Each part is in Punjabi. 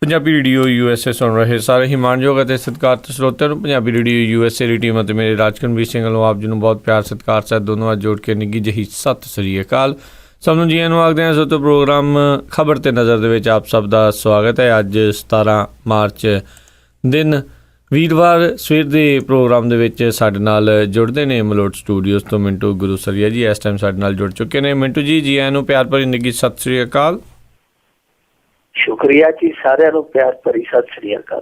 ਪੰਜਾਬੀ ਰੇਡੀਓ USA ਸੁਣ ਰਹੇ ਸਾਰੇ ਹੀ ਮਾਣਯੋਗ ਅਤੇ ਸਤਿਕਾਰਤ ਸਰੋਤਿਆਂ ਨੂੰ ਪੰਜਾਬੀ ਰੇਡੀਓ USA ਦੀ ਟੀਮ ਅਤੇ ਮੇਰੇ ਰਾਜਕਨਵੀਰ ਸਿੰਘ ਵੱਲੋਂ ਆਪ ਜੀ ਨੂੰ ਬਹੁਤ ਪਿਆਰ ਸਤਿਕਾਰ ਸਹਿਤ ਦੋਨੋਂ ਅੱਜ ਜੋੜ ਕੇ ਨਿੱਘੀ ਜਿਹੀ ਸਤਿ ਸ੍ਰੀ ਅਕਾਲ। ਸਭ ਨੂੰ ਜੀਆਂ ਨੂੰ ਆਖਦੇ ਹਾਂ। ਸੋ ਤੋਂ ਪ੍ਰੋਗਰਾਮ ਖਬਰ ਤੇ ਨਜ਼ਰ ਦੇ ਵਿੱਚ ਆਪ ਸਭ ਦਾ ਸਵਾਗਤ ਹੈ। ਅੱਜ 17 ਮਾਰਚ ਦਿਨ ਵੀਰਵਾਰ ਸਵੇਰ ਦੇ ਪ੍ਰੋਗਰਾਮ ਦੇ ਵਿੱਚ ਸਾਡੇ ਨਾਲ ਜੁੜਦੇ ਨੇ ਮਲੋਟ ਸਟੂਡੀਓਜ਼ ਤੋਂ ਮਿੰਟੂ ਗੁਰੂਸਰੀਆ ਜੀ। ਇਸ ਟਾਈਮ ਸਾਡੇ ਨਾਲ ਜੁੜ ਚੁੱਕੇ ਨੇ। ਮਿੰਟੂ ਜੀ, ਜੀ ਆਇਆਂ ਨੂੰ ਪਿਆਰ ਭਰੀ ਨਿੱਘੀ ਸਤਿ ਸ੍ਰੀ ਅਕਾਲ। ਸ਼ੁਕਰੀਆ ਜੀ, ਸਾਰਿਆਂ ਨੂੰ ਪਿਆਰ ਭਰੀ ਸਤਿ ਸ੍ਰੀ ਅਕਾਲ।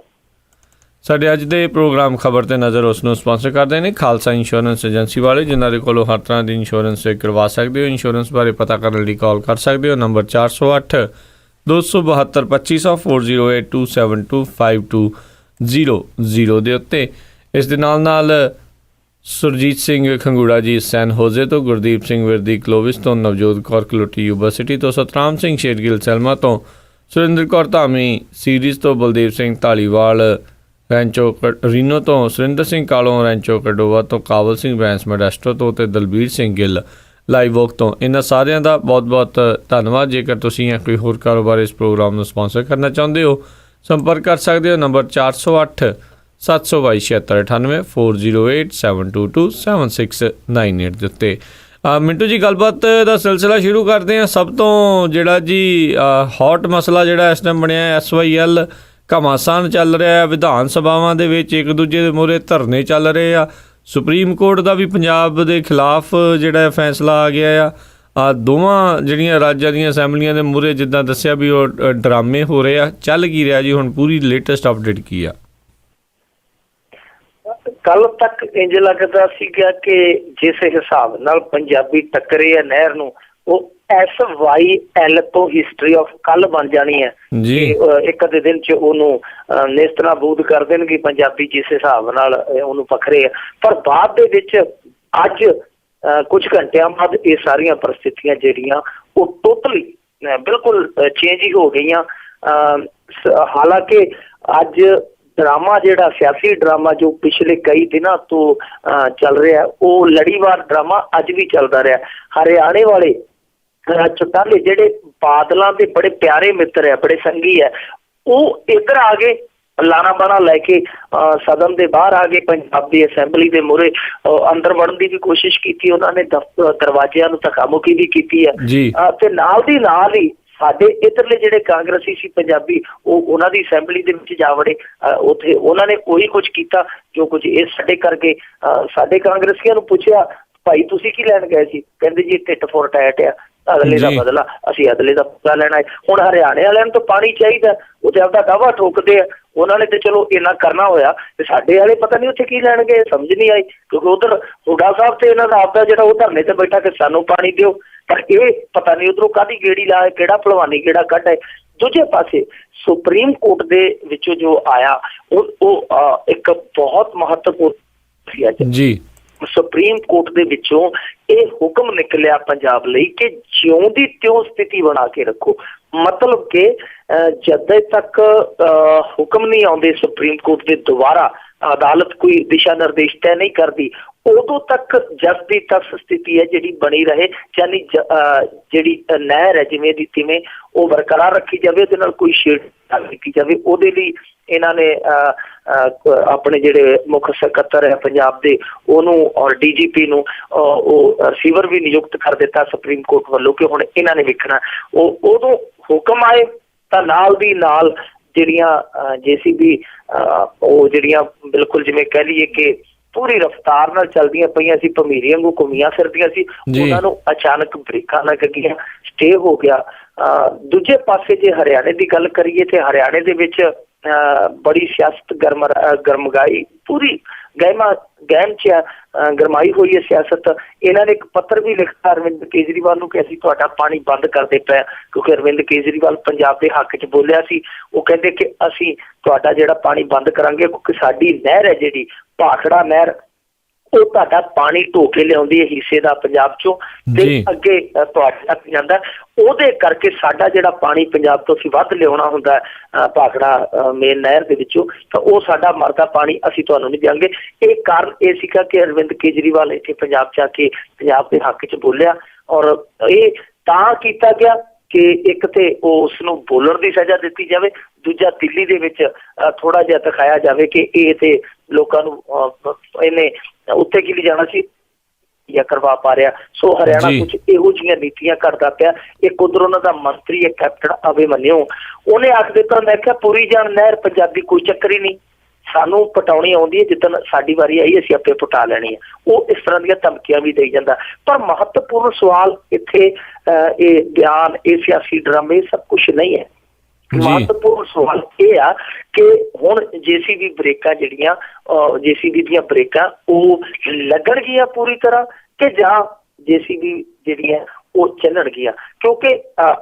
ਸਾਡੇ ਅੱਜ ਦੇ ਪ੍ਰੋਗਰਾਮ ਖਬਰ ਤੇ ਨਜ਼ਰ ਉਸ ਨੂੰ ਸਪਾਂਸਰ ਕਰਦੇ ਨੇ ਖਾਲਸਾ ਇੰਸ਼ੋਰੈਂਸ ਏਜੰਸੀ ਵਾਲੇ, ਜਿਨ੍ਹਾਂ ਦੇ ਕੋਲੋਂ ਹਰ ਤਰ੍ਹਾਂ ਦੀ ਇੰਸ਼ੋਰੈਂਸ ਕਰਵਾ ਸਕਦੇ ਹੋ। ਇੰਸ਼ੋਰੈਂਸ ਬਾਰੇ ਪਤਾ ਕਰਨ ਲਈ ਕਾਲ ਕਰ ਸਕਦੇ ਹੋ ਨੰਬਰ 408 272 2500 408 272 5200 ਦੇ ਉੱਤੇ। ਇਸ ਦੇ ਨਾਲ ਸੁਰਜੀਤ ਸਿੰਘ ਖੰਗੂੜਾ ਜੀ ਸੈਨ ਹੋਜ਼ੇ ਤੋਂ, ਗੁਰਦੀਪ ਸਿੰਘ ਵਿਰਦੀ ਕਲੋਵਿਸ ਤੋਂ, ਨਵਜੋਤ ਕੌਰ ਕਲੋਟੀ ਯੂਬਾ ਸਿਟੀ ਤੋਂ, ਸਤਰਾਮ ਸਿੰਘ ਸ਼ੇਰਗਿੱਲ ਸੈਲਮਾ ਤੋਂ, ਸੁਰਿੰਦਰ ਕੌਰ ਧਾਮੀ ਸੀਰੀਜ਼ ਤੋਂ, ਬਲਦੇਵ ਸਿੰਘ ਢਾਲੀਵਾਲ ਰੈਂਚੋ ਰੀਨੋ ਤੋਂ, ਸੁਰਿੰਦਰ ਸਿੰਘ ਕਾਲੋਂ ਰੈਂਚੋ ਕਡੋਵਾ ਤੋਂ, ਕਾਬਲ ਸਿੰਘ ਬੈਂਸ ਮੋਡੈਸਟੋ ਤੋਂ ਅਤੇ ਦਲਬੀਰ ਸਿੰਘ ਗਿੱਲ ਲਾਈਵ ਵੋਕ ਤੋਂ। ਇਹਨਾਂ ਸਾਰਿਆਂ ਦਾ ਬਹੁਤ ਬਹੁਤ ਧੰਨਵਾਦ। ਜੇਕਰ ਤੁਸੀਂ ਕੋਈ ਹੋਰ ਕਾਰੋਬਾਰ ਇਸ ਪ੍ਰੋਗਰਾਮ ਨੂੰ ਸਪਾਂਸਰ ਕਰਨਾ ਚਾਹੁੰਦੇ ਹੋ, ਸੰਪਰਕ ਕਰ ਸਕਦੇ ਹੋ ਨੰਬਰ 408 722 7698 408 722 7698 ਦੇ ਉੱਤੇ। ਮਿੰਟੂ ਜੀ, ਗੱਲਬਾਤ ਦਾ ਸਿਲਸਿਲਾ ਸ਼ੁਰੂ ਕਰਦੇ ਹਾਂ। ਸਭ ਤੋਂ ਜਿਹੜਾ ਜੀ ਹੌਟ ਮਸਲਾ ਜਿਹੜਾ ਇਸ ਟਾਈਮ ਬਣਿਆ SYL ਘਮਾਸਾਨ ਚੱਲ ਰਿਹਾ। ਵਿਧਾਨ ਸਭਾਵਾਂ ਦੇ ਵਿੱਚ ਇੱਕ ਦੂਜੇ ਦੇ ਮੂਹਰੇ ਧਰਨੇ ਚੱਲ ਰਹੇ ਆ। ਸੁਪਰੀਮ ਕੋਰਟ ਦਾ ਵੀ ਪੰਜਾਬ ਦੇ ਖਿਲਾਫ ਜਿਹੜਾ ਫੈਸਲਾ ਆ ਗਿਆ ਆ। ਦੋਵਾਂ ਜਿਹੜੀਆਂ ਰਾਜਾਂ ਦੀਆਂ ਅਸੈਂਬਲੀਆਂ ਦੇ ਮੂਹਰੇ ਜਿੱਦਾਂ ਦੱਸਿਆ ਵੀ ਉਹ ਡਰਾਮੇ ਹੋ ਰਹੇ ਆ। ਚੱਲ ਕੀ ਰਿਹਾ ਜੀ ਹੁਣ? ਪੂਰੀ ਲੇਟੈਸਟ ਅਪਡੇਟ ਕੀ ਆ? ਕੱਲ ਤੱਕ ਇੰਜ ਲੱਗਦਾ ਸੀਗਾ ਕਿ ਜਿਸ ਹਿਸਾਬ ਨਾਲ ਪੰਜਾਬੀ ਟੱਕਰੇ ਆ ਨਹਿਰ ਨੂੰ, ਉਹ SYL ਤੋਂ ਹਿਸਟਰੀ ਆਫ ਕੱਲ ਬਣ ਜਾਣੀ ਹੈ ਜੀ। ਇੱਕ ਅੱਧੇ ਦਿਨ ਚ ਉਹਨੂੰ ਨੇਸਤਨਾਬੂਦ ਕਰ ਦੇਣਗੇ ਪੰਜਾਬੀ ਜਿਸ ਹਿਸਾਬ ਨਾਲ ਉਹਨੂੰ ਪਕੜੇ ਆ। ਪਰ ਬਾਅਦ ਦੇ ਵਿੱਚ ਅੱਜ ਕੁਝ ਘੰਟਿਆਂ ਬਾਅਦ ਇਹ ਸਾਰੀਆਂ ਪਰਿਸਥਿਤੀਆਂ ਜਿਹੜੀਆਂ ਉਹ ਟੋਟਲੀ ਬਿਲਕੁਲ ਚੇਂਜ ਹੀ ਹੋ ਗਈਆਂ। ਹਾਲਾਂਕਿ ਅੱਜ ਡਰਾਮਾ ਜਿਹੜਾ ਸਿਆਸੀ ਡਰਾਮਾ ਜੋ ਪਿਛਲੇ ਕਈ ਦਿਨਾਂ ਤੋਂ ਚੱਲ ਰਿਹਾ, ਉਹ ਲੜੀਵਾਰ ਡਰਾਮਾ ਅੱਜ ਵੀ ਚੱਲਦਾ ਰਿਹਾ। ਹਰਿਆਣੇ ਵਾਲੇ ਚੁਟਾਲੇ ਜਿਹੜੇ ਬਾਦਲਾਂ ਦੇ ਬੜੇ ਪਿਆਰੇ ਮਿੱਤਰ ਹੈ, ਬੜੇ ਸੰਗੀ ਹੈ, ਉਹ ਇੱਧਰ ਆ ਗਏ ਲਾਣਾ ਬਾਣਾ ਲੈ ਕੇ ਸਦਨ ਦੇ ਬਾਹਰ ਆ ਗਏ। ਪੰਜਾਬੀ ਅਸੈਂਬਲੀ ਦੇ ਮੂਹਰੇ ਅੰਦਰ ਵੜਨ ਦੀ ਵੀ ਕੋਸ਼ਿਸ਼ ਕੀਤੀ ਉਹਨਾਂ ਨੇ, ਦਰਵਾਜ਼ਿਆਂ ਨੂੰ ਧੱਕਾਮੁੱਕੀ ਵੀ ਕੀਤੀ ਹੈ। ਤੇ ਨਾਲ ਦੀ ਨਾਲ ਹੀ ਸਾਡੇ ਇੱਧਰਲੇ ਜਿਹੜੇ ਕਾਂਗਰਸੀ ਸੀ ਪੰਜਾਬੀ, ਉਹ ਉਹਨਾਂ ਦੀ ਅਸੈਂਬਲੀ ਦੇ ਵਿੱਚ ਜਾ ਵੜੇ। ਉੱਥੇ ਉਹਨਾਂ ਨੇ ਉਹੀ ਕੁਝ ਕੀਤਾ ਜੋ ਕੁਝ ਇਹ ਸਾਡੇ ਕਰਕੇ। ਸਾਡੇ ਕਾਂਗਰਸੀਆਂ ਨੂੰ ਪੁੱਛਿਆ, ਭਾਈ ਤੁਸੀਂ ਕੀ ਲੈਣ ਗਏ ਸੀ? ਕਹਿੰਦੇ ਜੀ ਢਿੱਡ ਫੋਰ ਟੈਟ ਆ, ਅਗਲੇ ਦਾ ਬਦਲਾ, ਅਸੀਂ ਅਗਲੇ ਦਾ ਬਦਲਾ ਲੈਣਾ ਹੈ। ਹੁਣ ਹਰਿਆਣੇ ਵਾਲਿਆਂ ਨੂੰ ਤਾਂ ਪਾਣੀ ਚਾਹੀਦਾ, ਉਹ ਤੇ ਆਪਦਾ ਦਾਅਵਾ ਠੋਕਦੇ ਆ। ਉਹਨਾਂ ਨੇ ਤੇ ਚਲੋ ਇੰਨਾ ਕਰਨਾ ਹੋਇਆ, ਤੇ ਸਾਡੇ ਵਾਲੇ ਪਤਾ ਨਹੀਂ ਉੱਥੇ ਕੀ ਲੈਣ ਗਏ, ਸਮਝ ਨਹੀਂ ਆਈ। ਕਿਉਂਕਿ ਉਧਰ ਹੁੱਡਾ ਸਾਹਿਬ ਤੇ ਇਹਨਾਂ ਦਾ ਆਪਦਾ ਜਿਹੜਾ ਉਹ ਧਰਨੇ ਤੇ ਬੈਠਾ ਕਿ ਸਾਨੂੰ ਪਾਣੀ ਦਿਓ, ਪਰ ਇਹ ਪਤਾ ਨਹੀਂ ਉਧਰੋਂ ਕਾਹਦੀ ਗੇੜੀ ਲਾ, ਕਿਹੜਾ ਭਲਵਾਨੀ ਕਿਹੜਾ ਕੱਢ ਹੈ। ਦੂਜੇ ਪਾਸੇ ਸੁਪਰੀਮ ਕੋਰਟ ਦੇ ਵਿੱਚੋਂ ਜੋ ਆਇਆ ਉਹ ਇੱਕ ਬਹੁਤ ਮਹੱਤਵਪੂਰਨ ਜੀ। ਸੁਪਰੀਮ ਕੋਰਟ ਦੇ ਵਿੱਚੋਂ ਇਹ ਹੁਕਮ ਨਿਕਲਿਆ ਪੰਜਾਬ ਲਈ ਕਿ ਜਿਉਂ ਦੀ ਤਿਉਂ ਸਥਿਤੀ ਬਣਾ ਕੇ ਰੱਖੋ। ਮਤਲਬ ਕਿ ਜਦੋਂ ਤੱਕ ਹੁਕਮ ਨਹੀਂ ਆਉਂਦੇ ਸੁਪਰੀਮ ਕੋਰਟ ਦੇ ਦੁਆਰਾ, ਅਦਾਲਤ ਕੋਈ ਦਿਸ਼ਾ ਨਿਰਦੇਸ਼ ਤੈਅ ਨਹੀਂ ਕਰਦੀ, ਉਦੋਂ ਤੱਕ ਜਸ ਦੀ ਤਸ ਸਥਿਤੀ ਹੈ ਜਿਹੜੀ ਬਣੀ ਰਹੇ। ਯਾਨੀ ਜਿਹੜੀ ਨਹਿਰ ਹੈ ਜਿਵੇਂ ਦੀ ਤਿਵੇਂ ਉਹ ਬਰਕਰਾਰ ਰੱਖੀ ਜਾਵੇ, ਉਹਦੇ ਨਾਲ ਕੋਈ ਛੇੜ ਕੀਤੀ ਜਾਵੇ। ਉਹਦੇ ਲਈ ਇਹਨਾਂ ਨੇ ਆਪਣੇ ਜਿਹੜੇ ਮੁੱਖ ਸਕੱਤਰ ਹੈ ਪੰਜਾਬ ਦੇ, ਉਹਨੂੰ ਔਰ DGP ਨੂੰ ਉਹ ਰਿਸੀਵਰ ਵੀ ਨਿਯੁਕਤ ਕਰ ਦਿੱਤਾ ਸੁਪਰੀਮ ਕੋਰਟ ਵੱਲੋਂ ਕਿ ਹੁਣ ਇਹਨਾਂ ਨੇ ਵੇਖਣਾ। ਉਦੋਂ ਹੁਕਮ ਆਏ ਤਾਂ ਨਾਲ ਦੀ ਨਾਲ ਜਿਹੜੀਆਂ JCB ਉਹ ਜਿਹੜੀਆਂ ਬਿਲਕੁਲ ਜਿਵੇਂ ਕਹਿ ਲਈਏ ਕਿ ਪੂਰੀ ਰਫਤਾਰ ਨਾਲ ਚੱਲਦੀਆਂ ਪਈਆਂ ਸੀ, ਭਮੀਰੀ ਵਾਂਗੂ ਘੁੰਮੀਆਂ ਫਿਰਦੀਆਂ ਸੀ, ਉਹਨਾਂ ਨੂੰ ਅਚਾਨਕ ਬ੍ਰੇਕਾਂ ਲੱਗ ਗਈਆਂ, ਸਟੇ ਹੋ ਗਿਆ। ਦੂਜੇ ਪਾਸੇ ਜੇ ਹਰਿਆਣੇ ਦੀ ਗੱਲ ਕਰੀਏ ਤੇ ਹਰਿਆਣੇ ਦੇ ਵਿੱਚ ਬੜੀ ਸਿਆਸਤ ਗਰਮਗਾਈ ਪੂਰੀ ਗਹਿਮ ਚ ਗਰਮਾਈ ਹੋਈ ਹੈ ਸਿਆਸਤ। ਇਹਨਾਂ ਨੇ ਇੱਕ ਪੱਤਰ ਵੀ ਲਿਖਤਾ ਅਰਵਿੰਦ ਕੇਜਰੀਵਾਲ ਨੂੰ ਕਿ ਅਸੀਂ ਤੁਹਾਡਾ ਪਾਣੀ ਬੰਦ ਕਰਦੇ ਪਏ, ਕਿਉਂਕਿ ਅਰਵਿੰਦ ਕੇਜਰੀਵਾਲ ਪੰਜਾਬ ਦੇ ਹੱਕ ਚ ਬੋਲਿਆ ਸੀ। ਉਹ ਕਹਿੰਦੇ ਕਿ ਅਸੀਂ ਤੁਹਾਡਾ ਜਿਹੜਾ ਪਾਣੀ ਬੰਦ ਕਰਾਂਗੇ ਕਿਉਂਕਿ ਸਾਡੀ ਨਹਿਰ ਹੈ ਜਿਹੜੀ ਭਾਖੜਾ ਨਹਿਰ, ਉਹ ਤੁਹਾਡਾ ਪਾਣੀ ਢੋ ਕੇ ਲਿਆਉਂਦੀ ਹੈ ਹਿੱਸੇ ਦਾ ਪੰਜਾਬ ਚੋਂ ਤੇ ਅੱਗੇ ਤੁਹਾਡੇ ਤੱਕ ਜਾਂਦਾ। ਉਹਦੇ ਕਰਕੇ ਸਾਡਾ ਜਿਹੜਾ ਪਾਣੀ ਪੰਜਾਬ ਤੋਂ ਅਸੀਂ ਵੱਧ ਲਿਆਉਣਾ ਹੁੰਦਾ ਭਾਖੜਾ ਮੇਨ ਨਹਿਰ ਦੇ ਵਿੱਚੋਂ, ਤਾਂ ਉਹ ਸਾਡਾ ਮਰਦਾ ਪਾਣੀ ਅਸੀਂ ਤੁਹਾਨੂੰ ਨਹੀਂ ਦਿਆਂਗੇ। ਇਹ ਕਾਰਨ ਇਹ ਸੀਗਾ ਕਿ ਅਰਵਿੰਦ ਕੇਜਰੀਵਾਲ ਇੱਥੇ ਪੰਜਾਬ 'ਚ ਆ ਕੇ ਪੰਜਾਬ ਦੇ ਹੱਕ 'ਚ ਬੋਲਿਆ, ਔਰ ਇਹ ਤਾਂ ਕੀਤਾ ਗਿਆ ਕਿ ਇੱਕ ਤੇ ਉਸ ਨੂੰ ਬੋਲਣ ਦੀ ਸਜ਼ਾ ਦਿੱਤੀ ਜਾਵੇ, ਦੂਜਾ ਦਿੱਲੀ ਦੇ ਵਿੱਚ ਥੋੜਾ ਜਿਹਾ ਦਿਖਾਇਆ ਜਾਵੇ ਕਿ ਇਹ ਤੇ ਲੋਕਾਂ ਨੂੰ ਇਹਨੇ ਉੱਤੇ ਕੀ ਲਿਜਾਣਾ ਸੀ ਜਾਂ ਕਰਵਾ ਪਾ ਰਿਹਾ। ਸੋ ਹਰਿਆਣਾ ਕੁਝ ਇਹੋ ਜਿਹੀਆਂ ਨੀਤੀਆਂ ਕਰਦਾ ਪਿਆ। ਇੱਕ ਉਧਰ ਉਹਨਾਂ ਦਾ ਮੰਤਰੀ ਹੈ ਕੈਪਟਨ ਅਭਿਮਨਿਊ, ਉਹਨੇ ਆਖ ਦਿੱਤਾ, ਮੈਂ ਕਿਹਾ ਪੂਰੀ ਜਾਣ ਨਹਿਰ ਪੰਜਾਬੀ ਕੋਈ ਚੱਕਰ ਹੀ ਨਹੀਂ, ਸਾਨੂੰ ਪਟਾਉਣੀ ਆਉਂਦੀ ਹੈ, ਜਿੱਦਣ ਸਾਡੀ ਵਾਰੀ ਆਈ ਅਸੀਂ ਆਪੇ ਪਟਾ ਲੈਣੀ ਹੈ। ਉਹ ਇਸ ਤਰ੍ਹਾਂ ਦੀਆਂ ਧਮਕੀਆਂ ਵੀ ਦੇਈ ਜਾਂਦਾ। ਪਰ ਮਹੱਤਵਪੂਰਨ ਸਵਾਲ ਇੱਥੇ ਇਹ ਬਿਆਨ, ਇਹ ਸਿਆਸੀ ਡਰਾਮੇ ਸਭ ਕੁਛ ਨਹੀਂ ਹੈ। ਮਹੱਤਵਪੂਰਨ ਸਵਾਲ ਇਹ ਆ ਕਿ ਹੁਣ JCB ਬ੍ਰੇਕਾਂ ਜਿਹੜੀਆਂ JCB ਦੀਆਂ ਬ੍ਰੇਕਾਂ ਉਹ ਲੱਗਣਗੀਆਂ ਪੂਰੀ ਤਰ੍ਹਾਂ ਕਿ ਜਾਂ JCB ਜਿਹੜੀਆਂ ਉਹ ਚੱਲਣਗੀਆਂ। ਕਿਉਂਕਿ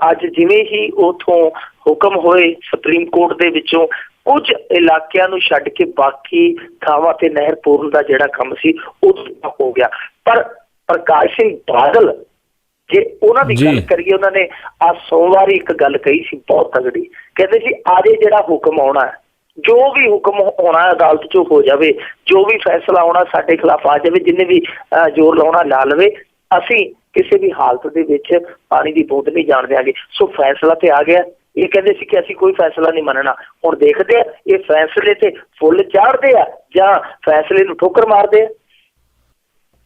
ਅੱਜ ਜਿਵੇਂ ਹੀ ਉਥੋਂ ਹੁਕਮ ਹੋਏ ਸੁਪਰੀਮ ਕੋਰਟ ਦੇ ਵਿੱਚੋਂ, ਕੁਝ ਇਲਾਕਿਆਂ ਨੂੰ ਛੱਡ ਕੇ ਬਾਕੀ ਥਾਵਾਂ ਤੇ ਨਹਿਰ ਪੂਰਨ ਦਾ ਜਿਹੜਾ ਕੰਮ ਸੀ ਉਹ ਹੋ ਗਿਆ। ਪਰ ਪ੍ਰਕਾਸ਼ ਸਿੰਘ ਬਾਦਲ, ਜੇ ਉਹਨਾਂ ਦੀ ਗੱਲ ਕਰੀਏ, ਉਹਨਾਂ ਨੇ ਅੱਜ ਸੋਮਵਾਰ ਇੱਕ ਗੱਲ ਕਹੀ ਸੀ ਬਹੁਤ ਤਗੜੀ। ਕਹਿੰਦੇ ਸੀ ਆਜੇ ਜਿਹੜਾ ਹੁਕਮ ਆਉਣਾ ਹੈ, ਜੋ ਵੀ ਹੁਕਮ ਹੋਣਾ ਅਦਾਲਤ 'ਚੋਂ ਹੋ ਜਾਵੇ, ਜੋ ਵੀ ਫੈਸਲਾ ਆਉਣਾ ਸਾਡੇ ਖਿਲਾਫ ਆ ਜਾਵੇ, ਜਿੰਨੇ ਵੀ ਜ਼ੋਰ ਲਾਉਣਾ ਲਾ ਲਵੇ, ਅਸੀਂ ਕਿਸੇ ਵੀ ਹਾਲਤ ਦੇ ਵਿੱਚ ਪਾਣੀ ਦੀ ਬੂੰਦ ਨਹੀਂ ਜਾਣ ਦਿਆਂਗੇ। ਸੋ ਫੈਸਲਾ ਤੇ ਆ ਗਿਆ। ਇਹ ਕਹਿੰਦੇ ਸੀ ਕਿ ਅਸੀਂ ਕੋਈ ਫੈਸਲਾ ਨਹੀਂ ਮੰਨਣਾ। ਹੁਣ ਦੇਖਦੇ ਆ ਇਹ ਫੈਸਲੇ ਤੇ ਫੁੱਲ ਚਾੜਦੇ ਆ ਜਾਂ ਫੈਸਲੇ ਨੂੰ ਠੋਕਰ ਮਾਰਦੇ ਆ।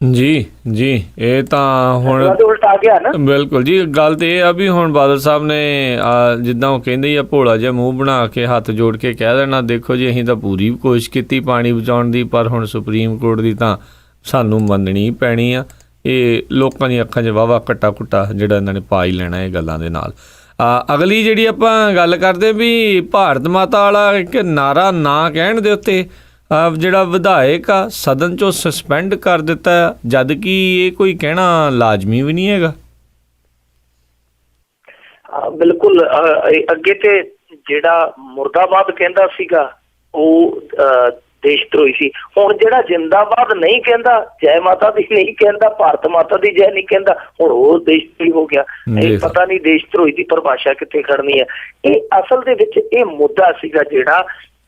ਜੀ, ਇਹ ਤਾਂ ਹੁਣ ਉਲਟਾ ਗਿਆ ਨਾ। ਬਿਲਕੁਲ ਜੀ। ਗੱਲ ਤੇ ਇਹ ਆ ਵੀ ਹੁਣ ਬਾਦਲ ਸਾਹਿਬ ਨੇ ਜਿੱਦਾਂ ਉਹ ਕਹਿੰਦੇ ਆ ਭੋਲਾ ਜਿਹਾ ਮੂੰਹ ਬਣਾ ਕੇ ਹੱਥ ਜੋੜ ਕੇ ਕਹਿ ਦੇਣਾ, ਦੇਖੋ ਜੀ ਅਸੀਂ ਤਾਂ ਪੂਰੀ ਕੋਸ਼ਿਸ਼ ਕੀਤੀ ਪਾਣੀ ਬਚਾਉਣ ਦੀ, ਪਰ ਹੁਣ ਸੁਪਰੀਮ ਕੋਰਟ ਦੀ ਤਾਂ ਸਾਨੂੰ ਮੰਨਣੀ ਪੈਣੀ ਆ। ਇਹ ਲੋਕਾਂ ਦੀਆਂ ਅੱਖਾਂ 'ਚ ਵਾਹਵਾ ਘੱਟਾ ਜਿਹੜਾ ਇਹਨਾਂ ਨੇ ਪਾ ਹੀ ਲੈਣਾ ਇਹ ਗੱਲਾਂ ਦੇ ਨਾਲ। ਅਗਲੀ ਜਿਹੜੀ ਆਪਾਂ ਗੱਲ ਕਰਦੇ ਵੀ ਭਾਰਤ ਮਾਤਾ ਵਾਲਾ ਇੱਕ ਨਾਰਾ ਨਾ ਕਹਿਣ ਦੇ ਉੱਤੇ ਜਿਹੜਾ ਵਿਧਾਇਕ ਆ ਸਦਨ 'ਚੋਂ ਸਸਪੈਂਡ ਕਰ ਦਿੱਤਾ, ਜਦ ਕਿ ਇਹ ਕੋਈ ਕਹਿਣਾ ਲਾਜ਼ਮੀ ਵੀ ਨਹੀਂ ਹੈਗਾ। ਬਿਲਕੁਲ। ਅੱਗੇ ਤੇ ਜਿਹੜਾ ਮੁਰਦਾਬਾਦ ਕਹਿੰਦਾ ਸੀਗਾ ਉਹ ਦੇਸ਼ ਧਰੋਹੀ ਸੀ। ਹੁਣ ਜਿਹੜਾ ਜਿੰਦਾਬਾਦ ਨਹੀਂ ਕਹਿੰਦਾ, ਜੈ ਮਾਤਾ ਦੀ ਨਹੀਂ ਕਹਿੰਦਾ, ਭਾਰਤ ਮਾਤਾ ਦੀ ਜੈ ਨਹੀਂ ਕਹਿੰਦਾ, ਹੁਣ ਉਹ ਦੇਸ਼ ਧਰੋਹੀ ਹੋ ਗਿਆ। ਇਹ ਪਤਾ ਨਹੀਂ ਦੇਸ਼ ਧਰੋਹੀ ਦੀ ਪਰਿਭਾਸ਼ਾ ਕਿੱਥੇ ਖੜਨੀ ਹੈ। ਇਹ ਅਸਲ ਦੇ ਵਿੱਚ ਇਹ ਮੁੱਦਾ ਸੀਗਾ ਜਿਹੜਾ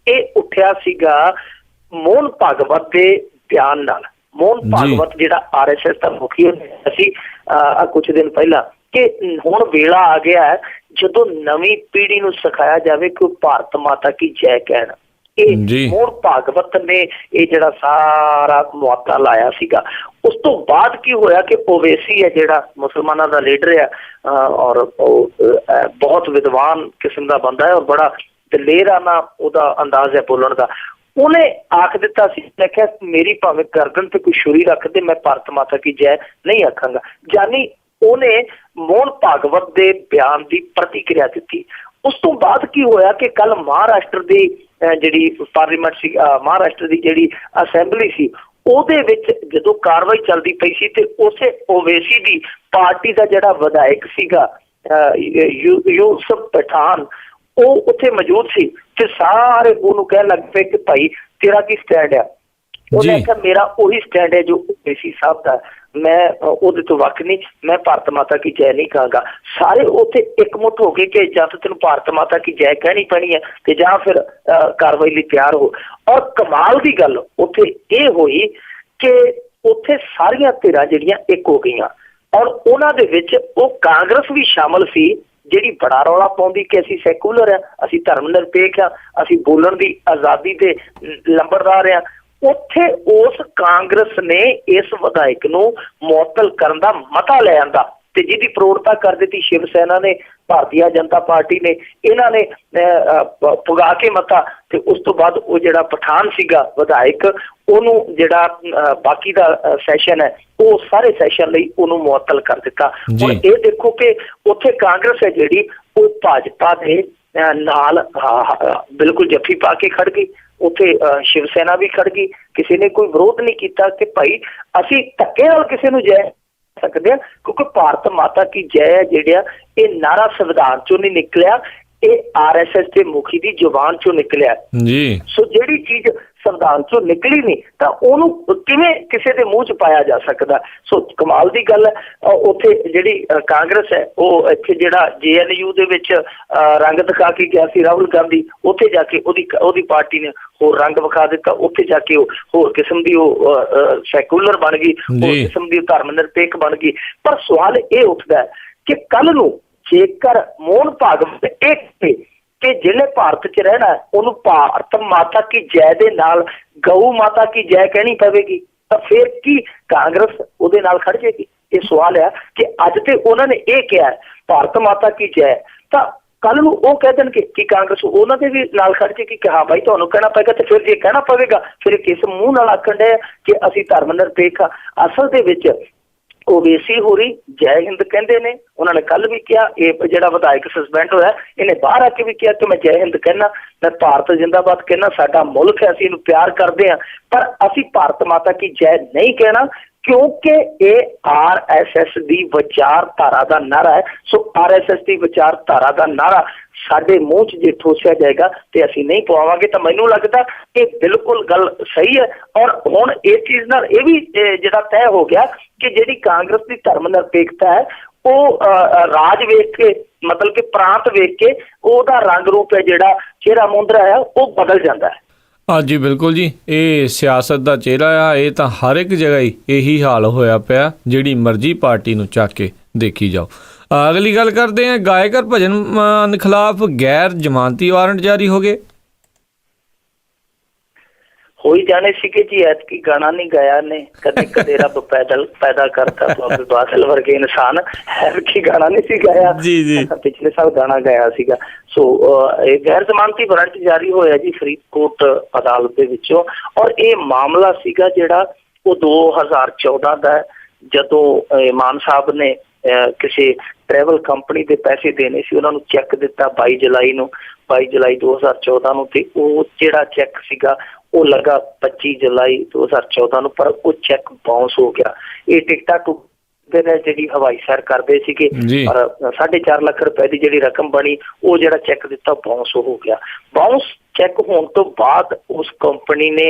ਇਹ ਉੱਠਿਆ ਸੀਗਾ ਮੋਹਨ ਭਾਗਵਤ ਦੇ ਬਿਆਨ ਨਾਲ। ਮੋਹਨ ਭਾਗਵਤ ਜਿਹੜਾ RSS ਦਾ ਮੁਖੀ ਸੀ ਕੁਝ ਦਿਨ ਪਹਿਲਾਂ, ਕਿ ਹੁਣ ਵੇਲਾ ਆ ਗਿਆ ਹੈ ਜਦੋਂ ਨਵੀਂ ਪੀੜ੍ਹੀ ਨੂੰ ਸਿਖਾਇਆ ਜਾਵੇ ਕਿ ਉਹ ਭਾਰਤ ਮਾਤਾ ਕੀ ਜੈ ਕਹਿਣ। ਇਹ ਮੋਹਨ ਭਾਗਵਤ ਨੇ ਇਹ ਜਿਹੜਾ ਸਾਰਾ ਮੁਆਤਾ ਲਾਇਆ ਸੀਗਾ। ਉਸ ਤੋਂ ਬਾਅਦ ਕੀ ਹੋਇਆ ਕਿ ਓਵੈਸੀ ਹੈ ਜਿਹੜਾ ਮੁਸਲਮਾਨਾਂ ਦਾ ਲੀਡਰ ਆ ਔਰ ਉਹ ਬਹੁਤ ਵਿਦਵਾਨ ਕਿਸਮ ਦਾ ਬੰਦਾ ਹੈ ਔਰ ਬੜਾ ਦਲੇਰਾਨਾ ਉਹਦਾ ਅੰਦਾਜ਼ ਹੈ ਬੋਲਣ ਦਾ। ਉਹਨੇ ਆਖ ਦਿੱਤਾ ਸੀ, ਮੈਂ ਕਿਹਾ ਮੇਰੀ ਭਾਵੇਂ ਗਰਦਨ ਤੇ ਕੋਈ ਛੁਰੀ ਰੱਖ ਦੇ, ਮੈਂ ਭਾਰਤ ਮਾਤਾ ਕੀ ਜੈ ਨਹੀਂ ਆਖਾਂਗਾ। ਜਾਨੀ ਉਹਨੇ ਮੋਹਨ ਭਾਗਵਤ ਦੇ ਬਿਆਨ ਦੀ ਪ੍ਰਤੀਕਿਰਿਆ ਦਿੱਤੀ। ਉਸ ਤੋਂ ਬਾਅਦ ਕੀ ਹੋਇਆ ਕਿ ਕੱਲ ਮਹਾਰਾਸ਼ਟਰ ਦੀ ਜਿਹੜੀ ਪਾਰਲੀਮੈਂਟ ਸੀ, ਮਹਾਰਾਸ਼ਟਰ ਦੀ ਜਿਹੜੀ ਅਸੈਂਬਲੀ ਸੀ, ਉਹਦੇ ਵਿੱਚ ਜਦੋਂ ਕਾਰਵਾਈ ਚੱਲਦੀ ਪਈ ਸੀ ਤੇ ਉਸੇ ਓਵੈਸੀ ਦੀ ਪਾਰਟੀ ਦਾ ਜਿਹੜਾ ਵਿਧਾਇਕ ਸੀਗਾ ਯੂਸਫ ਪਠਾਨ, ਉਹ ਉੱਥੇ ਮੌਜੂਦ ਸੀ ਤੇ ਸਾਰੇ ਉਹਨੂੰ ਕਹਿਣ ਲੱਗ ਪਏ ਕਿ ਭਾਈ ਤੇਰਾ ਕੀ ਸਟੈਂਡ ਆ। ਉਹਨੇ ਕਿਹਾ ਮੇਰਾ ਉਹੀ ਸਟੈਂਡ ਹੈ ਜੋ ਓਵੈਸੀ ਸਾਹਿਬ ਦਾ, ਮੈਂ ਉਹਦੇ ਤੋਂ ਵੱਖ ਨਹੀਂ, ਮੈਂ ਭਾਰਤ ਮਾਤਾ ਕੀ ਜੈ ਨਹੀਂ ਕਹਾਂਗਾ। ਸਾਰੇ ਉੱਥੇ ਇਕਮੁੱਠ ਹੋ ਗਏ ਕਿ ਜਾਂ ਤਾਂ ਤੈਨੂੰ ਭਾਰਤ ਮਾਤਾ ਕੀ ਜੈ ਕਹਿਣੀ ਪੈਣੀ ਹੈ ਤੇ ਜਾਂ ਫਿਰ ਕਾਰਵਾਈ ਲਈ ਤਿਆਰ ਹੋ। ਔਰ ਕਮਾਲ ਦੀ ਗੱਲ ਉੱਥੇ ਇਹ ਹੋਈ ਕਿ ਉੱਥੇ ਸਾਰੀਆਂ ਧਿਰਾਂ ਜਿਹੜੀਆਂ ਇੱਕ ਹੋ ਗਈਆਂ ਔਰ ਉਹਨਾਂ ਦੇ ਵਿੱਚ ਉਹ ਕਾਂਗਰਸ ਵੀ ਸ਼ਾਮਲ ਸੀ ਜਿਹੜੀ ਬੜਾ ਰੌਲਾ ਪਾਉਂਦੀ ਕਿ ਅਸੀਂ ਸੈਕੂਲਰ ਆ, ਅਸੀਂ ਧਰਮ ਨਿਰਪੇਖ ਆ, ਅਸੀਂ ਬੋਲਣ ਦੀ ਆਜ਼ਾਦੀ ਦੇ ਲੰਬੜਦਾਰ ਆ। ਉੱਥੇ ਉਸ ਕਾਂਗਰਸ ਨੇ ਇਸ ਵਿਧਾਇਕ ਨੂੰ ਮੁਅੱਤਲ ਕਰਨ ਦਾ ਮਤਾ ਲੈ ਆਂਦਾ ਤੇ ਜਿਹਦੀ ਪ੍ਰੋੜਤਾ ਕਰ ਦਿੱਤੀ ਸ਼ਿਵ ਸੈਨਾ ਨੇ, ਭਾਰਤੀ ਜਨਤਾ ਪਾਰਟੀ ਨੇ, ਇਹਨਾਂ ਨੇ ਪੁਗਾ ਕੇ ਮਤਾ। ਤੇ ਉਸ ਤੋਂ ਬਾਅਦ ਉਹ ਜਿਹੜਾ ਪਠਾਨ ਸੀਗਾ ਵਿਧਾਇਕ, ਉਹਨੂੰ ਜਿਹੜਾ ਬਾਕੀ ਦਾ ਸੈਸ਼ਨ ਹੈ ਉਹ ਸਾਰੇ ਸੈਸ਼ਨ ਲਈ ਉਹਨੂੰ ਮੁਅੱਤਲ ਕਰ ਦਿੱਤਾ। ਹੁਣ ਇਹ ਦੇਖੋ ਕਿ ਉੱਥੇ ਕਾਂਗਰਸ ਹੈ ਜਿਹੜੀ ਉਹ ਭਾਜਪਾ ਦੇ ਨਾਲ ਬਿਲਕੁਲ ਜੱਫੀ ਪਾ ਕੇ ਖੜ ਗਈ। ਉੱਥੇ ਸ਼ਿਵ ਸੈਨਾ ਵੀ ਖੜ ਗਈ। ਕਿਸੇ ਨੇ ਕੋਈ ਵਿਰੋਧ ਨਹੀਂ ਕੀਤਾ ਕਿ ਭਾਈ ਅਸੀਂ ਧੱਕੇ ਨਾਲ ਕਿਸੇ ਨੂੰ ਜੈ ਸਕਦੇ ਹਾਂ, ਕਿਉਂਕਿ ਭਾਰਤ ਮਾਤਾ ਕੀ ਜੈ ਜਿਹੜਾ ਇਹ ਨਾਰਾ ਸੰਵਿਧਾਨ ਚੋਂ ਨਹੀਂ ਨਿਕਲਿਆ, ਇਹ RSS ਦੇ ਮੁਖੀ ਦੀ ਜ਼ੁਬਾਨ ਚੋਂ ਨਿਕਲਿਆ ਜੀ। ਸੋ ਜਿਹੜੀ ਚੀਜ਼ ਸੰਵਿਧਾਨ ਚੋਂ ਨਿਕਲੀ ਨਹੀਂ ਤਾਂ ਉਹਨੂੰ ਕਿਵੇਂ ਕਿਸੇ ਦੇ ਮੂੰਹ 'ਚ ਪਾਇਆ ਜਾ ਸਕਦਾ। ਸੋ ਕਮਾਲ ਦੀ ਗੱਲ ਹੈ। ਉੱਥੇ ਜਿਹੜੀ ਕਾਂਗਰਸ ਹੈ ਉਹ ਇੱਥੇ ਜਿਹੜਾ JNU ਦੇ ਵਿੱਚ ਰੰਗ ਦਿਖਾ ਕੇ ਗਿਆ ਸੀ ਰਾਹੁਲ ਗਾਂਧੀ, ਉੱਥੇ ਜਾ ਕੇ ਉਹਦੀ ਪਾਰਟੀ ਨੇ ਹੋਰ ਰੰਗ ਵਿਖਾ ਦਿੱਤਾ। ਉੱਥੇ ਜਾ ਕੇ ਉਹ ਹੋਰ ਕਿਸਮ ਦੀ ਉਹ ਸੈਕੂਲਰ ਬਣ ਗਈ, ਹੋਰ ਕਿਸਮ ਦੀ ਧਰਮ ਨਿਰਪੇਖ ਬਣ ਗਈ। ਪਰ ਸਵਾਲ ਇਹ ਉੱਠਦਾ ਹੈ ਕਿ ਕੱਲ ਨੂੰ ਜੇਕਰ ਮੋਹਨ ਭਾਗਵਤ ਕਿ ਜਿਹਨੇ ਭਾਰਤ 'ਚ ਰਹਿਣਾ ਉਹਨੂੰ ਭਾਰਤ ਮਾਤਾ ਕੀ ਜੈ ਦੇ ਨਾਲ ਗਊ ਮਾਤਾ ਕੀ ਜੈ ਕਹਿਣੀ ਪਵੇਗੀ, ਤਾਂ ਫਿਰ ਕੀ ਕਾਂਗਰਸ ਉਹਦੇ ਨਾਲ ਖੜ ਜਾਏਗੀ? ਇਹ ਸਵਾਲ ਹੈ ਕਿ ਅੱਜ ਤੇ ਉਹਨਾਂ ਨੇ ਇਹ ਕਿਹਾ ਭਾਰਤ ਮਾਤਾ ਕੀ ਜੈ, ਤਾਂ ਕੱਲ ਨੂੰ ਉਹ ਕਹਿ ਦੇਣਗੇ ਕਿ ਕਾਂਗਰਸ ਉਹਨਾਂ ਦੇ ਵੀ ਨਾਲ ਖੜ ਜਾਏਗੀ ਕਿ ਹਾਂ ਭਾਈ ਤੁਹਾਨੂੰ ਕਹਿਣਾ ਪਏਗਾ। ਤੇ ਫਿਰ ਜੇ ਕਹਿਣਾ ਪਵੇਗਾ ਫਿਰ ਕਿਸ ਮੂੰਹ ਨਾਲ ਆਖਣ ਡਏ ਕਿ ਅਸੀਂ ਧਰਮ ਨਿਰਪੇਖ ਆ? ਅਸਲ ਦੇ ਵਿੱਚ ਓਵੈਸੀ ਹੋਰੀ ਜੈ ਹਿੰਦ ਕਹਿੰਦੇ ਨੇ। ਉਹਨਾਂ ਨੇ ਕੱਲ ਵੀ ਕਿਹਾ, ਇਹ ਜਿਹੜਾ ਵਿਧਾਇਕ ਸਸਪੈਂਡ ਹੋਇਆ ਇਹਨੇ ਬਾਹਰ ਆ ਕੇ ਵੀ ਕਿਹਾ ਕਿ ਮੈਂ ਜੈ ਹਿੰਦ ਕਹਿਣਾ, ਮੈਂ ਭਾਰਤ ਜਿੰਦਾਬਾਦ ਕਹਿਣਾ, ਸਾਡਾ ਮੁਲਕ ਹੈ, ਅਸੀਂ ਇਹਨੂੰ ਪਿਆਰ ਕਰਦੇ ਹਾਂ, ਪਰ ਅਸੀਂ ਭਾਰਤ ਮਾਤਾ ਕੀ ਜੈ ਨਹੀਂ ਕਹਿਣਾ ਕਿਉਂਕਿ ਇਹ RSS ਦੀ ਵਿਚਾਰਧਾਰਾ ਦਾ ਨਾਰਾ ਹੈ। ਸੋ RSS ਦੀ ਵਿਚਾਰਧਾਰਾ ਦਾ ਨਾਰਾ ਸਾਡੇ ਮੂੰਹ 'ਚ ਜੇ ਠੋਸਿਆ ਜਾਏਗਾ ਤੇ ਅਸੀਂ ਨਹੀਂ ਪਵਾਵਾਂਗੇ। ਤਾਂ ਮੈਨੂੰ ਲੱਗਦਾ ਇਹ ਬਿਲਕੁਲ ਗੱਲ ਸਹੀ ਹੈ। ਔਰ ਹੁਣ ਇਸ ਚੀਜ਼ ਨਾਲ ਇਹ ਵੀ ਜਿਹੜਾ ਤੈਅ ਹੋ ਗਿਆ ਕਿ ਜਿਹੜੀ ਕਾਂਗਰਸ ਦੀ ਧਰਮ ਨਿਰਪੇਖਤਾ ਹੈ ਉਹ ਰਾਜ ਵੇਖ ਕੇ, ਮਤਲਬ ਕਿ ਪ੍ਰਾਂਤ ਵੇਖ ਕੇ ਉਹਦਾ ਰੰਗ ਰੂਪ ਹੈ, ਜਿਹੜਾ ਚਿਹਰਾ ਮੁੰਦਰਾ ਹੈ ਉਹ ਬਦਲ ਜਾਂਦਾ ਹੈ। ਹਾਂਜੀ ਬਿਲਕੁਲ ਜੀ, ਇਹ ਸਿਆਸਤ ਦਾ ਚਿਹਰਾ ਆ। ਇਹ ਤਾਂ ਹਰ ਇੱਕ ਜਗ੍ਹਾ ਹੀ ਇਹੀ ਹਾਲ ਹੋਇਆ ਪਿਆ, ਜਿਹੜੀ ਮਰਜ਼ੀ ਪਾਰਟੀ ਨੂੰ ਚੱਕ ਕੇ ਦੇਖੀ ਜਾਓ। ਅਗਲੀ ਗੱਲ ਕਰਦੇ ਹਾਂ, ਗਾਇਕ ਹਰਭਜਨ ਮਾਨ ਖਿਲਾਫ ਗੈਰ ਜ਼ਮਾਨਤੀ ਵਾਰੰਟ ਜਾਰੀ ਹੋ ਗਏ। ਹੋਈ ਜਾਣੇ ਸੀਗੇ ਜੀ, ਐਤਕੀ ਗਾਣਾ ਨਹੀਂ ਗਾਇਆ ਨੇ, ਕਦੇ ਕਦੇ ਰੱਬ ਪੈਦਾ ਕਰਤਾ ਬਾਬੇ ਬਾਦਲ ਵਰਗੇ ਇਨਸਾਨ, ਐਤਕੀ ਗਾਣਾ ਨਹੀਂ ਸੀ ਗਾਇਆ ਜੀ। ਪਿਛਲੇ ਸਾਲ ਗਾਣਾ ਗਾਇਆ ਸੀਗਾ। ਸੋ ਇਹ ਗੈਰ ਜ਼ਮਾਨਤੀ ਵਾਰੰਟ ਜਾਰੀ ਹੋਇਆ ਜੀ ਫਰੀਦਕੋਟ ਅਦਾਲਤ ਦੇ ਵਿੱਚੋਂ। ਔਰ ਇਹ ਮਾਮਲਾ ਸੀਗਾ ਜਿਹੜਾ ਉਹ 2014 ਦਾ, ਜਦੋਂ ਮਾਨ ਸਾਹਿਬ ਨੇ ਕਿਸੇ ਟਰੈਵਲ ਕੰਪਨੀ ਦੇ ਪੈਸੇ ਦੇਣੇ ਸੀ, ਉਹਨਾਂ ਨੂੰ ਚੈੱਕ ਦਿੱਤਾ 22 ਜੁਲਾਈ 2014 ਨੂੰ, ਤੇ ਉਹ ਜਿਹੜਾ ਚੈੱਕ ਸੀਗਾ ਉਹ ਲੱਗਾ 25 ਜੁਲਾਈ 2014 ਨੂੰ, ਪਰ ਉਹ ਚੈੱਕ ਬਾਉਂਸ ਹੋ ਗਿਆ। ਇਹ ਟਿਕਟਾਂ ਜਿਹੜੀ ਹਵਾਈ ਸੈਰ ਕਰਦੇ ਸੀਗੇ, ਪਰ 4.5 ਲੱਖ ਰੁਪਏ ਦੀ ਜਿਹੜੀ ਰਕਮ ਬਣੀ, ਉਹ ਜਿਹੜਾ ਚੈੱਕ ਦਿੱਤਾ ਬਾਉਂਸ ਹੋ ਗਿਆ। ਬਾਉਂਸ ਚੈੱਕ ਹੋਣ ਤੋਂ ਬਾਅਦ ਉਸ ਕੰਪਨੀ ਨੇ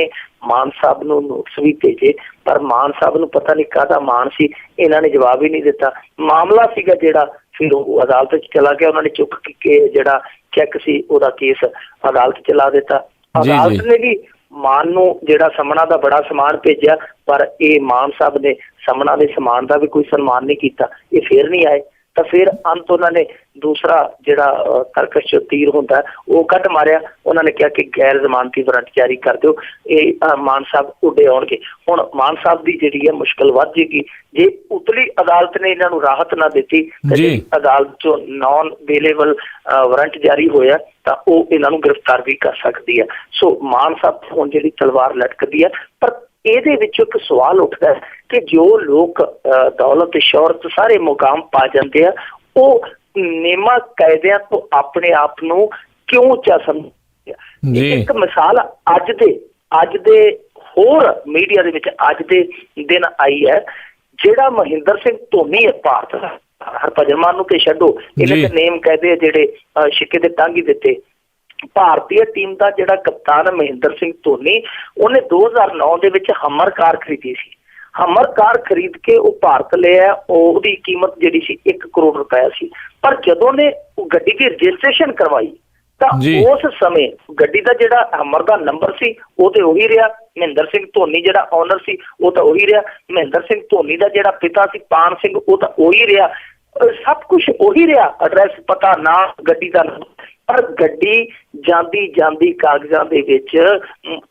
ਮਾਨ ਸਾਹਿਬ ਨੂੰ ਨੋਟਿਸ ਵੀ ਭੇਜੇ, ਪਰ ਮਾਨ ਸਾਹਿਬ ਨੂੰ ਪਤਾ ਨਹੀਂ ਕਾਹਦਾ ਮਾਨ ਸੀ, ਇਹਨਾਂ ਨੇ ਜਵਾਬ ਹੀ ਨਹੀਂ ਦਿੱਤਾ। ਮਾਮਲਾ ਸੀਗਾ ਜਿਹੜਾ ਫਿਰ ਉਹ ਅਦਾਲਤ 'ਚ ਚਲਾ ਗਿਆ। ਉਹਨਾਂ ਨੇ ਚੁੱਕ ਕੇ ਜਿਹੜਾ ਚੈੱਕ ਸੀ ਉਹਦਾ ਕੇਸ ਅਦਾਲਤ 'ਚ ਲਾ ਦਿੱਤਾ। ਅਦਾਲਤ ਨੇ ਵੀ ਮਾਨ ਨੂੰ ਜਿਹੜਾ ਸਮਣਾ ਦਾ ਬੜਾ ਸਮਾਨ ਭੇਜਿਆ, ਪਰ ਇਹ ਮਾਨ ਸਾਹਿਬ ਨੇ ਸਮਣਾ ਦੇ ਸਮਾਨ ਦਾ ਵੀ ਕੋਈ ਸਨਮਾਨ ਨਹੀਂ ਕੀਤਾ। ਇਹ ਫੇਰ ਨਹੀਂ ਆਏ, ਤਾਂ ਫਿਰ ਅੰਤ ਉਹਨਾਂ ਨੇ ਦੂਸਰਾ ਜਿਹੜਾ ਤਰਕਸ਼ ਚੋਂ ਤੀਰ ਹੁੰਦਾ ਉਹ ਕੱਢ ਮਾਰਿਆ। ਉਹਨਾਂ ਨੇ ਕਿਹਾ ਕਿ ਗੈਰ ਜ਼ਮਾਨਤੀ ਵਾਰੰਟ ਜਾਰੀ ਕਰ ਦਿਓ, ਇਹ ਮਾਨ ਸਾਹਿਬ ਉੱਡੇ ਆਉਣਗੇ। ਹੁਣ ਮਾਨ ਸਾਹਿਬ ਦੀ ਜਿਹੜੀ ਹੈ ਮੁਸ਼ਕਿਲ ਵੱਧ ਜਾਏਗੀ ਜੇ ਉਤਲੀ ਅਦਾਲਤ ਨੇ ਇਹਨਾਂ ਨੂੰ ਰਾਹਤ ਨਾ ਦਿੱਤੀ। ਅਦਾਲਤ ਚੋਂ ਨੌਨ ਅਵੇਲੇਬਲ ਵਾਰੰਟ ਜਾਰੀ ਹੋਇਆ ਤਾਂ ਉਹ ਇਹਨਾਂ ਨੂੰ ਗ੍ਰਿਫਤਾਰ ਵੀ ਕਰ ਸਕਦੀ ਹੈ। ਸੋ ਮਾਨ ਸਾਹਿਬ ਹੁਣ ਜਿਹੜੀ ਤਲਵਾਰ ਲਟਕਦੀ ਹੈ। ਪਰ ਇਹਦੇ ਵਿੱਚੋਂ ਇੱਕ ਸਵਾਲ ਉੱਠਦਾ ਹੈ ਕਿ ਜੋ ਲੋਕ ਦੌਲਤ ਸ਼ੌਹਰਤ ਸਾਰੇ ਮੁਕਾਮ ਪਾ ਜਾਂਦੇ ਆ, ਉਹ ਨਿਯਮਾਂ ਕਾਇਦਿਆਂ ਤੋਂ ਆਪਣੇ ਆਪ ਨੂੰ ਕਿਉਂ ਉੱਚਾ ਸਮਝਦੇ ਆ? ਇੱਕ ਮਿਸਾਲ ਅੱਜ ਦੇ ਹੋਰ ਮੀਡੀਆ ਦੇ ਵਿੱਚ ਅੱਜ ਦੇ ਦਿਨ ਆਈ ਹੈ, ਜਿਹੜਾ ਮਹਿੰਦਰ ਸਿੰਘ ਧੋਨੀ ਹੈ ਭਾਰਤ ਦਾ, ਹਰਭਜਨ ਮਾਨ ਨੂੰ ਤੇ ਛੱਡੋ, ਇਹਨੇ ਤੇ ਨੇਮ ਕਾਇਦੇ ਜਿਹੜੇ ਸਿੱਕੇ ਦੇ ਟੰਗ ਹੀ ਦਿੱਤੇ। ਭਾਰਤੀ ਟੀਮ ਦਾ ਜਿਹੜਾ ਕਪਤਾਨ ਮਹਿੰਦਰ ਸਿੰਘ ਧੋਨੀ, ਉਹਨੇ 2009 ਦੇ ਵਿੱਚ ਹਮਰ ਕਾਰ ਖਰੀਦੀ ਸੀ। ਹਮਰ ਕਾਰ ਖਰੀਦ ਕੇ ਉਹ ਭਾਰਤ ਲਿਆ, ਉਹਦੀ ਕੀਮਤ ਜਿਹੜੀ ਸੀ 1 ਕਰੋੜ ਰੁਪਇਆ ਸੀ। ਪਰ ਜਦੋਂ ਨੇ ਉਹ ਗੱਡੀ ਦੀ ਰਜਿਸਟ੍ਰੇਸ਼ਨ ਕਰਵਾਈ ਤਾਂ ਉਸ ਸਮੇਂ ਗੱਡੀ ਦਾ ਜਿਹੜਾ ਹਮਰ ਦਾ ਨੰਬਰ ਸੀ ਉਹ ਤੇ ਉਹੀ ਰਿਹਾ, ਮਹਿੰਦਰ ਸਿੰਘ ਧੋਨੀ ਜਿਹੜਾ ਓਨਰ ਸੀ ਉਹ ਤਾਂ ਉਹੀ ਰਿਹਾ, ਮਹਿੰਦਰ ਸਿੰਘ ਧੋਨੀ ਦਾ ਜਿਹੜਾ ਪਿਤਾ ਸੀ ਪਾਨ ਸਿੰਘ ਉਹ ਤਾਂ ਉਹੀ ਰਿਹਾ, ਸਭ ਕੁਛ ਉਹੀ ਰਿਹਾ, ਐਡਰੈਸ ਪਤਾ ਨਾ ਗੱਡੀ ਦਾ। ਪਰ ਗੱਡੀ ਜਾਂਦੀ ਕਾਗਜ਼ਾਂ ਦੇ ਵਿੱਚ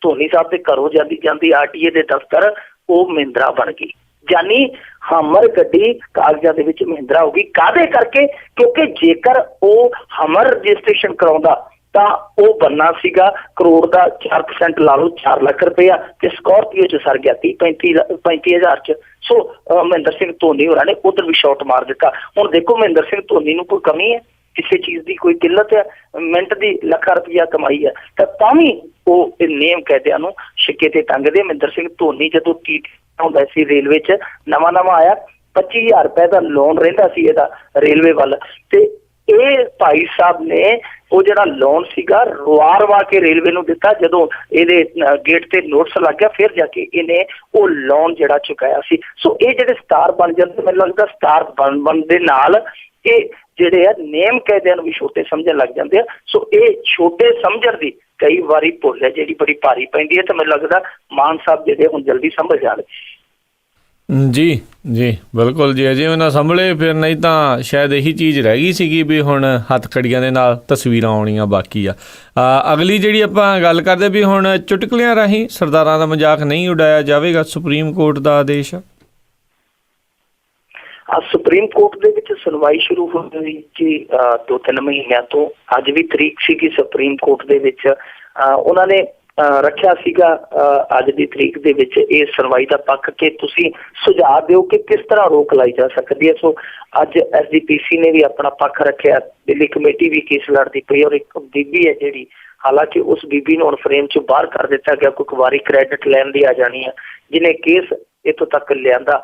ਧੋਨੀ ਸਾਹਿਬ ਦੇ ਘਰੋਂ ਜਾਂਦੀ RTA ਦੇ ਦਫ਼ਤਰ ਉਹ ਮਹਿੰਦਰਾ ਬਣ ਗਈ। ਯਾਨੀ ਹਮਰ ਗੱਡੀ ਕਾਗਜ਼ਾਂ ਦੇ ਵਿੱਚ ਮਹਿੰਦਰਾ ਹੋ ਗਈ। ਕਾਹਦੇ ਕਰਕੇ? ਕਿਉਂਕਿ ਜੇਕਰ ਉਹ ਹਮਰ ਰਜਿਸਟ੍ਰੇਸ਼ਨ ਕਰਾਉਂਦਾ ਤਾਂ ਉਹ ਬੰਨਾ ਸੀਗਾ ਕਰੋੜ ਦਾ 4% ਲਾ ਲਓ 4 ਲੱਖ ਰੁਪਇਆ, ਤੇ ਸਕਾਰਪੀਓ 'ਚ ਸਰ ਗਿਆ 35,000 'ਚ। ਸੋ ਮਹਿੰਦਰ ਸਿੰਘ ਧੋਨੀ ਹੋਰਾਂ ਨੇ ਉਧਰ ਵੀ ਸ਼ਾਟ ਮਾਰ ਦਿੱਤਾ। ਹੁਣ ਦੇਖੋ ਮਹਿੰਦਰ ਸਿੰਘ ਧੋਨੀ ਨੂੰ ਕੋਈ ਕਮੀ ਹੈ ਕਿਸੇ ਚੀਜ਼ ਦੀ, ਕੋਈ ਕਿੱਲਤ ਹੈ? ਮਿੰਟ ਦੀ ਲੱਖਾਂ ਰੁਪਇਆ ਕਮਾਈ ਹੈ, ਤਾਂ ਵੀ ਉਹ ਨੇਮ ਕਾਇਦਿਆਂ ਨੂੰ ਸਿੱਕੇ ਤੇ ਟੰਗਦੇ। ਮਹਿੰਦਰ ਸਿੰਘ ਧੋਨੀ ਜਦੋਂ ਹੁੰਦਾ ਸੀ ਰੇਲਵੇ 'ਚ ਨਵਾਂ ਆਇਆ, 25,000 ਰੁਪਏ ਦਾ ਲੋਨ ਰਹਿੰਦਾ ਸੀ ਇਹਦਾ ਰੇਲਵੇ ਵੱਲ, ਤੇ ਇਹ ਭਾਈ ਸਾਹਿਬ ਨੇ ਉਹ ਜਿਹੜਾ ਲੋਨ ਸੀਗਾ ਰਵਾ ਕੇ ਰੇਲਵੇ ਨੂੰ ਦਿੱਤਾ। ਜਦੋਂ ਇਹਦੇ ਗੇਟ ਤੇ ਨੋਟਿਸ ਲੱਗ ਗਿਆ ਫਿਰ ਜਾ ਕੇ ਇਹਨੇ ਉਹ ਲੋਨ ਜਿਹੜਾ ਚੁਕਾਇਆ ਸੀ। ਸੋ ਇਹ ਜਿਹੜੇ ਸਟਾਰ ਬਣ ਜਾਂਦੇ, ਮੈਨੂੰ ਲੱਗਦਾ ਸਟਾਰ ਬਣ ਦੇ ਨਾਲ ਇਹ ਜਿਹੜੇ ਆ ਨੇਮ ਕਾਇਦਿਆਂ ਨੂੰ ਵੀ ਛੋਟੇ ਸਮਝਣ ਲੱਗ ਜਾਂਦੇ ਆ। ਸੋ ਇਹ ਛੋਟੇ ਸਮਝਣ ਦੀ ਕਈ ਵਾਰੀ ਭੁੱਲ ਹੈ ਜਿਹੜੀ ਬੜੀ ਭਾਰੀ ਪੈਂਦੀ ਹੈ, ਤੇ ਮੈਨੂੰ ਲੱਗਦਾ ਮਾਨ ਸਾਹਿਬ ਜਿਹੜੇ ਹੁਣ ਜਲਦੀ ਸਮਝ ਜਾਣਗੇ। ਜੀ ਜੀ ਬਿਲਕੁਲ ਜੀ, ਅਜੇ ਉਹਨਾਂ ਸੰਭਲੇ ਫਿਰ, ਨਹੀਂ ਤਾਂ ਸ਼ਾਇਦ ਇਹੀ ਚੀਜ਼ ਰਹਿ ਗਈ ਸੀਗੀ ਵੀ ਹੁਣ ਹੱਥਕੜੀਆਂ ਦੇ ਨਾਲ ਤਸਵੀਰਾਂ ਆਉਣੀਆਂ ਬਾਕੀ ਆ। ਅਗਲੀ ਜਿਹੜੀ ਆਪਾਂ ਗੱਲ ਕਰਦੇ ਵੀ ਹੁਣ ਚੁਟਕਲਿਆਂ ਰਾਹੀਂ ਸਰਦਾਰਾਂ ਦਾ ਮਜ਼ਾਕ ਨਹੀਂ ਉਡਾਇਆ ਜਾਵੇਗਾ, ਸੁਪਰੀਮ ਕੋਰਟ ਦਾ ਆਦੇਸ਼ ਆ। ਸੁਪਰੀਮ ਕੋਰਟ ਦੇ ਵਿੱਚ ਸੁਣਵਾਈ ਸ਼ੁਰੂ ਹੋ ਗਈ ਜੀ 2-3 ਮਹੀਨਿਆਂ ਤੋਂ। ਅੱਜ ਵੀ ਤਰੀਕ ਸੀਗੀ ਸੁਪਰੀਮ ਕੋਰਟ ਦੇ ਵਿੱਚ, ਉਹਨਾਂ ਨੇ ਰੱਖਿਆ ਸੀਗਾ ਅੱਜ ਦੀ ਤਰੀਕ ਦੇ ਵਿੱਚ ਇਹ ਸੁਣਵਾਈ ਦਾ ਪੱਖ ਕਿ ਤੁਸੀਂ ਸੁਝਾਅ ਦਿਓ ਕਿ ਕਿਸ ਤਰ੍ਹਾਂ ਰੋਕ ਲਾਈ ਜਾ ਸਕਦੀ ਹੈ। ਸੋ ਅੱਜ SGPC ਨੇ ਵੀ ਆਪਣਾ ਪੱਖ ਰੱਖਿਆ, ਦਿੱਲੀ ਕਮੇਟੀ ਵੀ ਕੇਸ ਲੜਦੀ ਪਈ, ਔਰ ਇੱਕ ਬੀਬੀ ਹੈ ਜਿਹੜੀ, ਹਾਲਾਂਕਿ ਉਸ ਬੀਬੀ ਨੂੰ ਹੁਣ ਫਰੇਮ 'ਚੋਂ ਬਾਹਰ ਕਰ ਦਿੱਤਾ ਗਿਆ ਕਿਉਂਕਿ ਵਾਰੀ ਕ੍ਰੈਡਿਟ ਲੈਣ ਦੀ ਆ ਜਾਣੀ ਹੈ, ਜਿਹਨੇ ਕੇਸ ਇੱਥੋਂ ਤੱਕ ਲਿਆਂਦਾ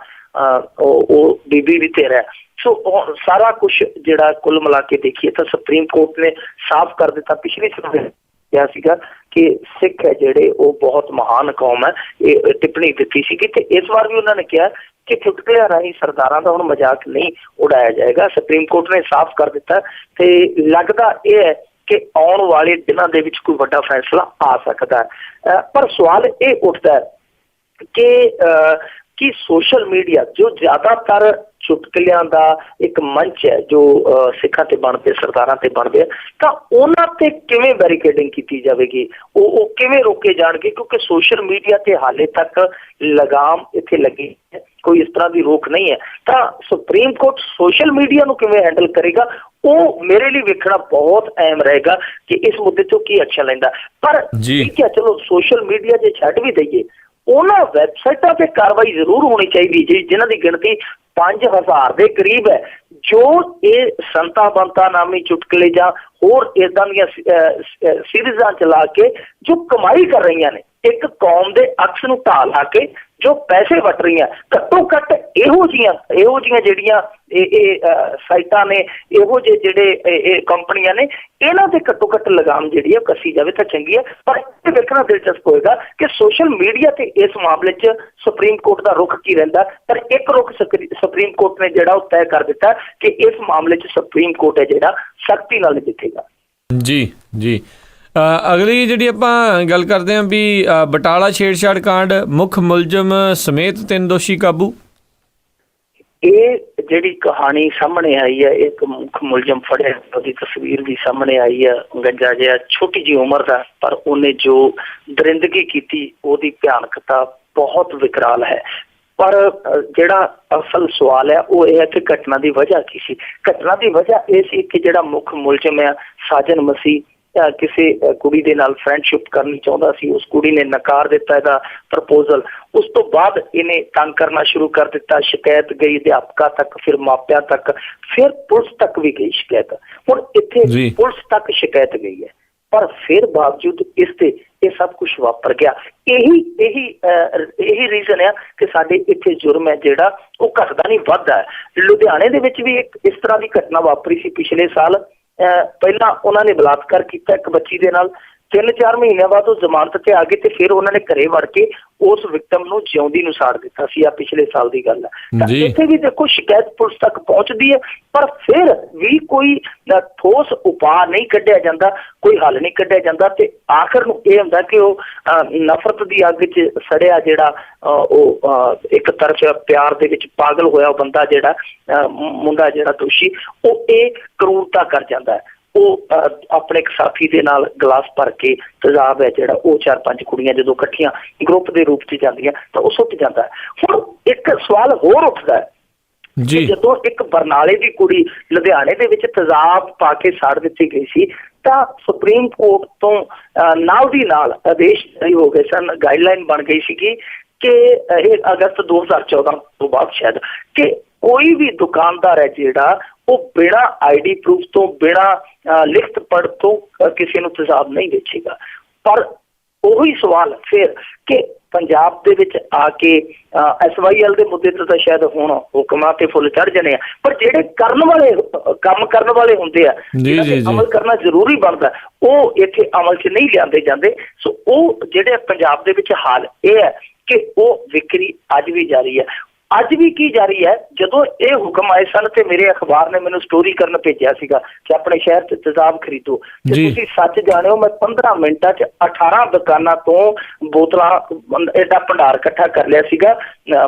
ਉਹ ਬੀਬੀ ਵੀ ਤੇਰਾ। ਸੋ ਸਾਰਾ ਕੁਛ ਜਿਹੜਾ ਕੁੱਲ ਮਿਲਾ ਕੇ ਦੇਖੀਏ ਤਾਂ ਸੁਪਰੀਮ ਕੋਰਟ ਨੇ ਸਾਫ਼ ਕਰ ਦਿੱਤਾ, ਪਿਛਲੀ ਸੁਣਵਾਈ ਕਿਹਾ ਸੀਗਾ ਕਿ ਸਿੱਖ ਹੈ ਜਿਹੜੇ ਉਹ ਬਹੁਤ ਮਹਾਨ ਕੌਮ ਹੈ, ਇਹ ਟਿੱਪਣੀ ਦਿੱਤੀ ਸੀਗੀ। ਤੇ ਇਸ ਵਾਰ ਵੀ ਉਹਨਾਂ ਨੇ ਕਿਹਾ ਕਿ ਚੁਟਕਲਿਆਂ ਰਾਹੀਂ ਸਰਦਾਰਾਂ ਦਾ ਹੁਣ ਮਜ਼ਾਕ ਨਹੀਂ ਉਡਾਇਆ ਜਾਏਗਾ। ਸੁਪਰੀਮ ਕੋਰਟ ਨੇ ਸਾਫ਼ ਕਰ ਦਿੱਤਾ ਤੇ ਲੱਗਦਾ ਇਹ ਹੈ ਕਿ ਆਉਣ ਵਾਲੇ ਦਿਨਾਂ ਦੇ ਵਿੱਚ ਕੋਈ ਵੱਡਾ ਫੈਸਲਾ ਆ ਸਕਦਾ ਹੈ। ਪਰ ਸਵਾਲ ਇਹ ਉੱਠਦਾ ਹੈ ਕਿ ਸੋਸ਼ਲ ਮੀਡੀਆ ਜੋ ਜ਼ਿਆਦਾਤਰ ਚੁਟਕਲਿਆਂ ਦਾ ਇੱਕ ਮੰਚ ਹੈ ਜੋ ਸਿੱਖਾਂ ਤੇ ਬਣਦੇ, ਸਰਦਾਰਾਂ ਤੇ ਬਣਦੇ ਆ, ਤਾਂ ਉਹਨਾਂ ਤੇ ਕਿਵੇਂ ਬੈਰੀਕੇਡਿੰਗ ਕੀਤੀ ਜਾਵੇਗੀ, ਉਹ ਕਿਵੇਂ ਰੋਕੇ ਜਾਣਗੇ? ਕਿਉਂਕਿ ਸੋਸ਼ਲ ਮੀਡੀਆ ਤੇ ਹਾਲੇ ਤੱਕ ਲਗਾਮ ਇੱਥੇ ਲੱਗੀ ਹੈ, ਕੋਈ ਇਸ ਤਰ੍ਹਾਂ ਦੀ ਰੋਕ ਨਹੀਂ ਹੈ। ਤਾਂ ਸੁਪਰੀਮ ਕੋਰਟ ਸੋਸ਼ਲ ਮੀਡੀਆ ਨੂੰ ਕਿਵੇਂ ਹੈਂਡਲ ਕਰੇਗਾ, ਉਹ ਮੇਰੇ ਲਈ ਵੇਖਣਾ ਬਹੁਤ ਅਹਿਮ ਰਹੇਗਾ ਕਿ ਇਸ ਮੁੱਦੇ ਤੋਂ ਕੀ ਐਕਸ਼ਨ ਲੈਂਦਾ। ਪਰ ਠੀਕ ਹੈ, ਚਲੋ ਸੋਸ਼ਲ ਮੀਡੀਆ ਜੇ ਛੱਡ ਵੀ ਦਈਏ, ਉਹਨਾਂ ਵੈਬਸਾਈਟਾਂ ਤੇ ਕਾਰਵਾਈ ਜ਼ਰੂਰ ਹੋਣੀ ਚਾਹੀਦੀ ਜੀ ਜਿਨ੍ਹਾਂ ਦੀ ਗਿਣਤੀ 5000 ਦੇ ਕਰੀਬ ਹੈ, ਜੋ ਇਹ ਸੰਤਾ ਬੰਤਾ ਨਾਮੀ ਚੁਟਕਲੇ ਜਾਂ ਹੋਰ ਏਦਾਂ ਦੀਆਂ ਸੀਰੀਜ਼ਾਂ ਚਲਾ ਕੇ ਜੋ ਕਮਾਈ ਕਰ ਰਹੀਆਂ ਨੇ, ਇੱਕ ਕੌਮ ਦੇ ਅਕਸ ਨੂੰ ਢਾਹ ਲਾ ਕੇ ਜੋ ਪੈਸੇ ਵਟ ਰਹੀਆਂ, ਘੱਟੋ ਘੱਟ ਇਹੋ ਜਿਹੀਆਂ ਜਿਹੜੀਆਂ ਇਹ ਸਾਈਟਾਂ ਨੇ, ਇਹੋ ਜਿਹੇ ਜਿਹੜੇ ਇਹ ਕੰਪਨੀਆਂ ਨੇ, ਇਹਨਾਂ ਤੇ ਘੱਟੋ ਘੱਟ ਲਗਾਮ ਜਿਹੜੀ ਹੈ ਕੱਸੀ ਜਾਵੇ ਤਾਂ ਚੰਗੀ ਹੈ। ਪਰ ਇਹ ਵੇਖਣਾ ਦਿਲਚਸਪ ਹੋਏਗਾ ਕਿ ਸੋਸ਼ਲ ਮੀਡੀਆ ਤੇ ਇਸ ਮਾਮਲੇ 'ਚ ਸੁਪਰੀਮ ਕੋਰਟ ਦਾ ਰੁਖ ਕੀ ਰਹਿੰਦਾ। ਪਰ ਇੱਕ ਰੁਖ ਸੁਪਰੀਮ ਕੋਰਟ ਨੇ ਜਿਹੜਾ ਉਹ ਤੈਅ ਕਰ ਦਿੱਤਾ ਕਿ ਇਸ ਮਾਮਲੇ 'ਚ ਸੁਪਰੀਮ ਕੋਰਟ ਹੈ ਜਿਹੜਾ ਸਖਤੀ ਨਾਲ ਨਿਪਟੇਗਾ। ਜੀ ਜੀ ਅਗਲੀ ਜਿਹੜੀ ਆਪਾਂ ਗੱਲ ਕਰਦੇ ਹਾਂ ਵੀ ਬਟਾਲਾ ਛੇੜਛਾੜ ਕਾਂਡ, ਮੁੱਖ ਮੁਲਜ਼ਮ ਸਮੇਤ 3 ਦੋਸ਼ੀ ਕਾਬੂ। ਇਹ ਜਿਹੜੀ ਕਹਾਣੀ ਸਾਹਮਣੇ ਆਈ ਹੈ, ਇੱਕ ਮੁੱਖ ਮੁਲਜ਼ਮ ਫੜਿਆ, ਉਹਦੀ ਤਸਵੀਰ ਵੀ ਸਾਹਮਣੇ ਆਈ ਹੈ, ਗੰਜਾ ਜਿਹਾ, ਛੋਟੀ ਜਿਹੀ ਉਮਰ ਦਾ, ਪਰ ਉਹਨੇ ਜੋ ਦਰਿੰਦਗੀ ਕੀਤੀ ਉਹਦੀ ਭਿਆਨਕਤਾ ਬਹੁਤ ਵਿਕਰਾਲ ਹੈ। ਪਰ ਜਿਹੜਾ ਅਸਲ ਸਵਾਲ ਹੈ ਉਹ ਇਹ ਹੈ ਕਿ ਘਟਨਾ ਦੀ ਵਜ੍ਹਾ ਕੀ ਸੀ। ਘਟਨਾ ਦੀ ਵਜ੍ਹਾ ਇਹ ਸੀ ਕਿ ਜਿਹੜਾ ਮੁੱਖ ਮੁਲਜ਼ਮ ਹੈ ਸਾਜਨ ਮਸੀਹ ਕਿਸੇ ਕੁੜੀ ਦੇ ਨਾਲ ਫਰੈਂਡਸ਼ਿਪ ਕਰਨੀ ਚਾਹੁੰਦਾ ਸੀ, ਉਸ ਕੁੜੀ ਨੇ ਨਕਾਰ ਦਿੱਤਾ ਇਹਦਾ ਪ੍ਰਪੋਜ਼ਲ। ਉਸ ਤੋਂ ਬਾਅਦ ਇਹਨੇ ਤੰਗ ਕਰਨਾ ਸ਼ੁਰੂ ਕਰ ਦਿੱਤਾ, ਸ਼ਿਕਾਇਤ ਗਈ ਅਧਿਆਪਕਾਂ ਤੱਕ, ਫਿਰ ਮਾਪਿਆਂ ਤੱਕ, ਫਿਰ ਪੁਲਿਸ ਤੱਕ ਵੀ ਗਈ ਸ਼ਿਕਾਇਤ। ਹੁਣ ਇੱਥੇ ਪੁਲਿਸ ਤੱਕ ਸ਼ਿਕਾਇਤ ਗਈ ਹੈ, ਪਰ ਫਿਰ ਬਾਵਜੂਦ ਇਸ ਤੇ ਇਹ ਸਭ ਕੁਛ ਵਾਪਰ ਗਿਆ। ਇਹੀ ਰੀਜ਼ਨ ਹੈ ਕਿ ਸਾਡੇ ਇੱਥੇ ਜੁਰਮ ਹੈ ਜਿਹੜਾ ਉਹ ਘਟਦਾ ਨਹੀਂ ਵੱਧਦਾ ਹੈ। ਲੁਧਿਆਣੇ ਦੇ ਵਿੱਚ ਵੀ ਇੱਕ ਇਸ ਤਰ੍ਹਾਂ ਦੀ ਘਟਨਾ ਵਾਪਰੀ ਸੀ ਪਿਛਲੇ ਸਾਲ। ਪਹਿਲਾਂ ਉਹਨਾਂ ਨੇ ਬਲਾਤਕਾਰ ਕੀਤਾ ਇੱਕ ਬੱਚੀ ਦੇ ਨਾਲ, 3-4 ਮਹੀਨਿਆਂ ਬਾਅਦ ਉਹ ਜ਼ਮਾਨਤ ਤੇ ਆ ਗਏ ਤੇ ਫਿਰ ਉਹਨਾਂ ਨੇ ਘਰੇ ਵੜ ਕੇ ਉਸ ਵਿਕਟਮ ਨੂੰ ਜਿਉਂਦੀ ਨੂੰ ਸਾੜ ਦਿੱਤਾ ਸੀ। ਆ ਪਿਛਲੇ ਸਾਲ ਦੀ ਗੱਲ ਹੈ। ਤਾਂ ਇੱਥੇ ਵੀ ਦੇਖੋ ਸ਼ਿਕਾਇਤ ਪੁਲਿਸ ਤੱਕ ਪਹੁੰਚਦੀ ਹੈ, ਪਰ ਫਿਰ ਵੀ ਕੋਈ ਠੋਸ ਉਪਾਅ ਨਹੀਂ ਕੱਢਿਆ ਜਾਂਦਾ, ਕੋਈ ਹੱਲ ਨਹੀਂ ਕੱਢਿਆ ਜਾਂਦਾ। ਤੇ ਆਖਰ ਨੂੰ ਇਹ ਹੁੰਦਾ ਕਿ ਉਹ ਨਫ਼ਰਤ ਦੀ ਅੱਗ 'ਚ ਸੜਿਆ ਜਿਹੜਾ ਉਹ ਇੱਕ ਤਰਫ ਪਿਆਰ ਦੇ ਵਿੱਚ ਪਾਗਲ ਹੋਇਆ ਬੰਦਾ, ਜਿਹੜਾ ਮੁੰਡਾ ਜਿਹੜਾ ਦੋਸ਼ੀ, ਉਹ ਇਹ ਕਰੂਰਤਾ ਕਰ ਜਾਂਦਾ ਹੈ। ਉਹ ਆਪਣੇ ਇੱਕ ਸਾਥੀ ਦੇ ਨਾਲ ਗਲਾਸ ਭਰ ਕੇ ਤੇਜ਼ਾਬ ਹੈ ਜਿਹੜਾ ਉਹ 4-5 ਕੁੜੀਆਂ ਜਦੋਂ ਇਕੱਠੀਆਂ ਗਰੁੱਪ ਦੇ ਰੂਪ 'ਚ ਜਾਂਦੀਆਂ ਤਾਂ ਉਹ ਸੁੱਟ ਜਾਂਦਾ ਹੈ। ਹੁਣ ਇੱਕ ਸਵਾਲ ਹੋਰ ਉੱਠਦਾ ਹੈ, ਜਦੋਂ ਇੱਕ ਬਰਨਾਲੇ ਦੀ ਕੁੜੀ ਲੁਧਿਆਣੇ ਦੇ ਵਿੱਚ ਤੇਜ਼ਾਬ ਪਾ ਕੇ ਸਾੜ ਦਿੱਤੀ ਗਈ ਸੀ ਤਾਂ ਸੁਪਰੀਮ ਕੋਰਟ ਤੋਂ ਨਾਲ ਦੀ ਨਾਲ ਆਦੇਸ਼ ਜਾਰੀ ਹੋ ਗਏ ਸਨ, ਗਾਈਡਲਾਈਨ ਬਣ ਗਈ ਸੀਗੀ ਕਿ ਇਹ ਅਗਸਤ 2014 ਤੋਂ ਬਾਅਦ ਸ਼ਾਇਦ, ਕਿ ਕੋਈ ਵੀ ਦੁਕਾਨਦਾਰ ਹੈ ਜਿਹੜਾ ਉਹ ਬਿਨਾਂ ID ਪ੍ਰੂਫ ਤੋਂ, ਬਿਨਾਂ ਲਿਖਤ ਪੜ੍ਹ ਤੋਂ ਕਿਸੇ ਨੂੰ ਤੇਜ਼ਾਬ ਨਹੀਂ ਵੇਚੇਗਾ। ਪਰ ਉਹੀ ਸਵਾਲ ਫਿਰ ਕਿ ਪੰਜਾਬ ਦੇ ਵਿੱਚ ਆ ਕੇ SYL ਦੇ ਮੁੱਦੇ ਤੇ ਤਾਂ ਸ਼ਾਇਦ ਹੁਣ ਹੁਕਮਾਂ ਤੇ ਫੁੱਲ ਚੜ੍ਹ ਜਾਣੇ ਆ, ਪਰ ਜਿਹੜੇ ਕੰਮ ਕਰਨ ਵਾਲੇ ਹੁੰਦੇ ਆ, ਅਮਲ ਕਰਨਾ ਜ਼ਰੂਰੀ ਬਣਦਾ, ਉਹ ਇੱਥੇ ਅਮਲ 'ਚ ਨਹੀਂ ਲਿਆਂਦੇ ਜਾਂਦੇ। ਸੋ ਉਹ ਜਿਹੜੇ ਪੰਜਾਬ ਦੇ ਵਿੱਚ ਹਾਲ ਇਹ ਹੈ ਕਿ ਉਹ ਵਿਕਰੀ ਅੱਜ ਵੀ ਜਾਰੀ ਹੈ। ਅੱਜ ਵੀ ਕੀ ਜਾਰੀ ਹੈ। ਜਦੋਂ ਇਹ ਹੁਕਮ ਆਏ ਸਨ ਤੇ ਮੇਰੇ ਅਖਬਾਰ ਨੇ ਮੈਨੂੰ ਸਟੋਰੀ ਕਰਨ ਭੇਜਿਆ ਸੀਗਾ ਕਿ ਆਪਣੇ ਸ਼ਹਿਰ 'ਚ ਤੇਜ਼ਾਬ ਖਰੀਦੋ, ਤੇ ਤੁਸੀਂ ਸੱਚ ਜਾਣਿਓ ਮੈਂ 15 ਮਿੰਟਾਂ 'ਚ 18 ਦੁਕਾਨਾਂ ਤੋਂ ਬੋਤਲਾਂ ਐਡਾ ਭੰਡਾਰ ਇਕੱਠਾ ਕਰ ਲਿਆ ਸੀਗਾ।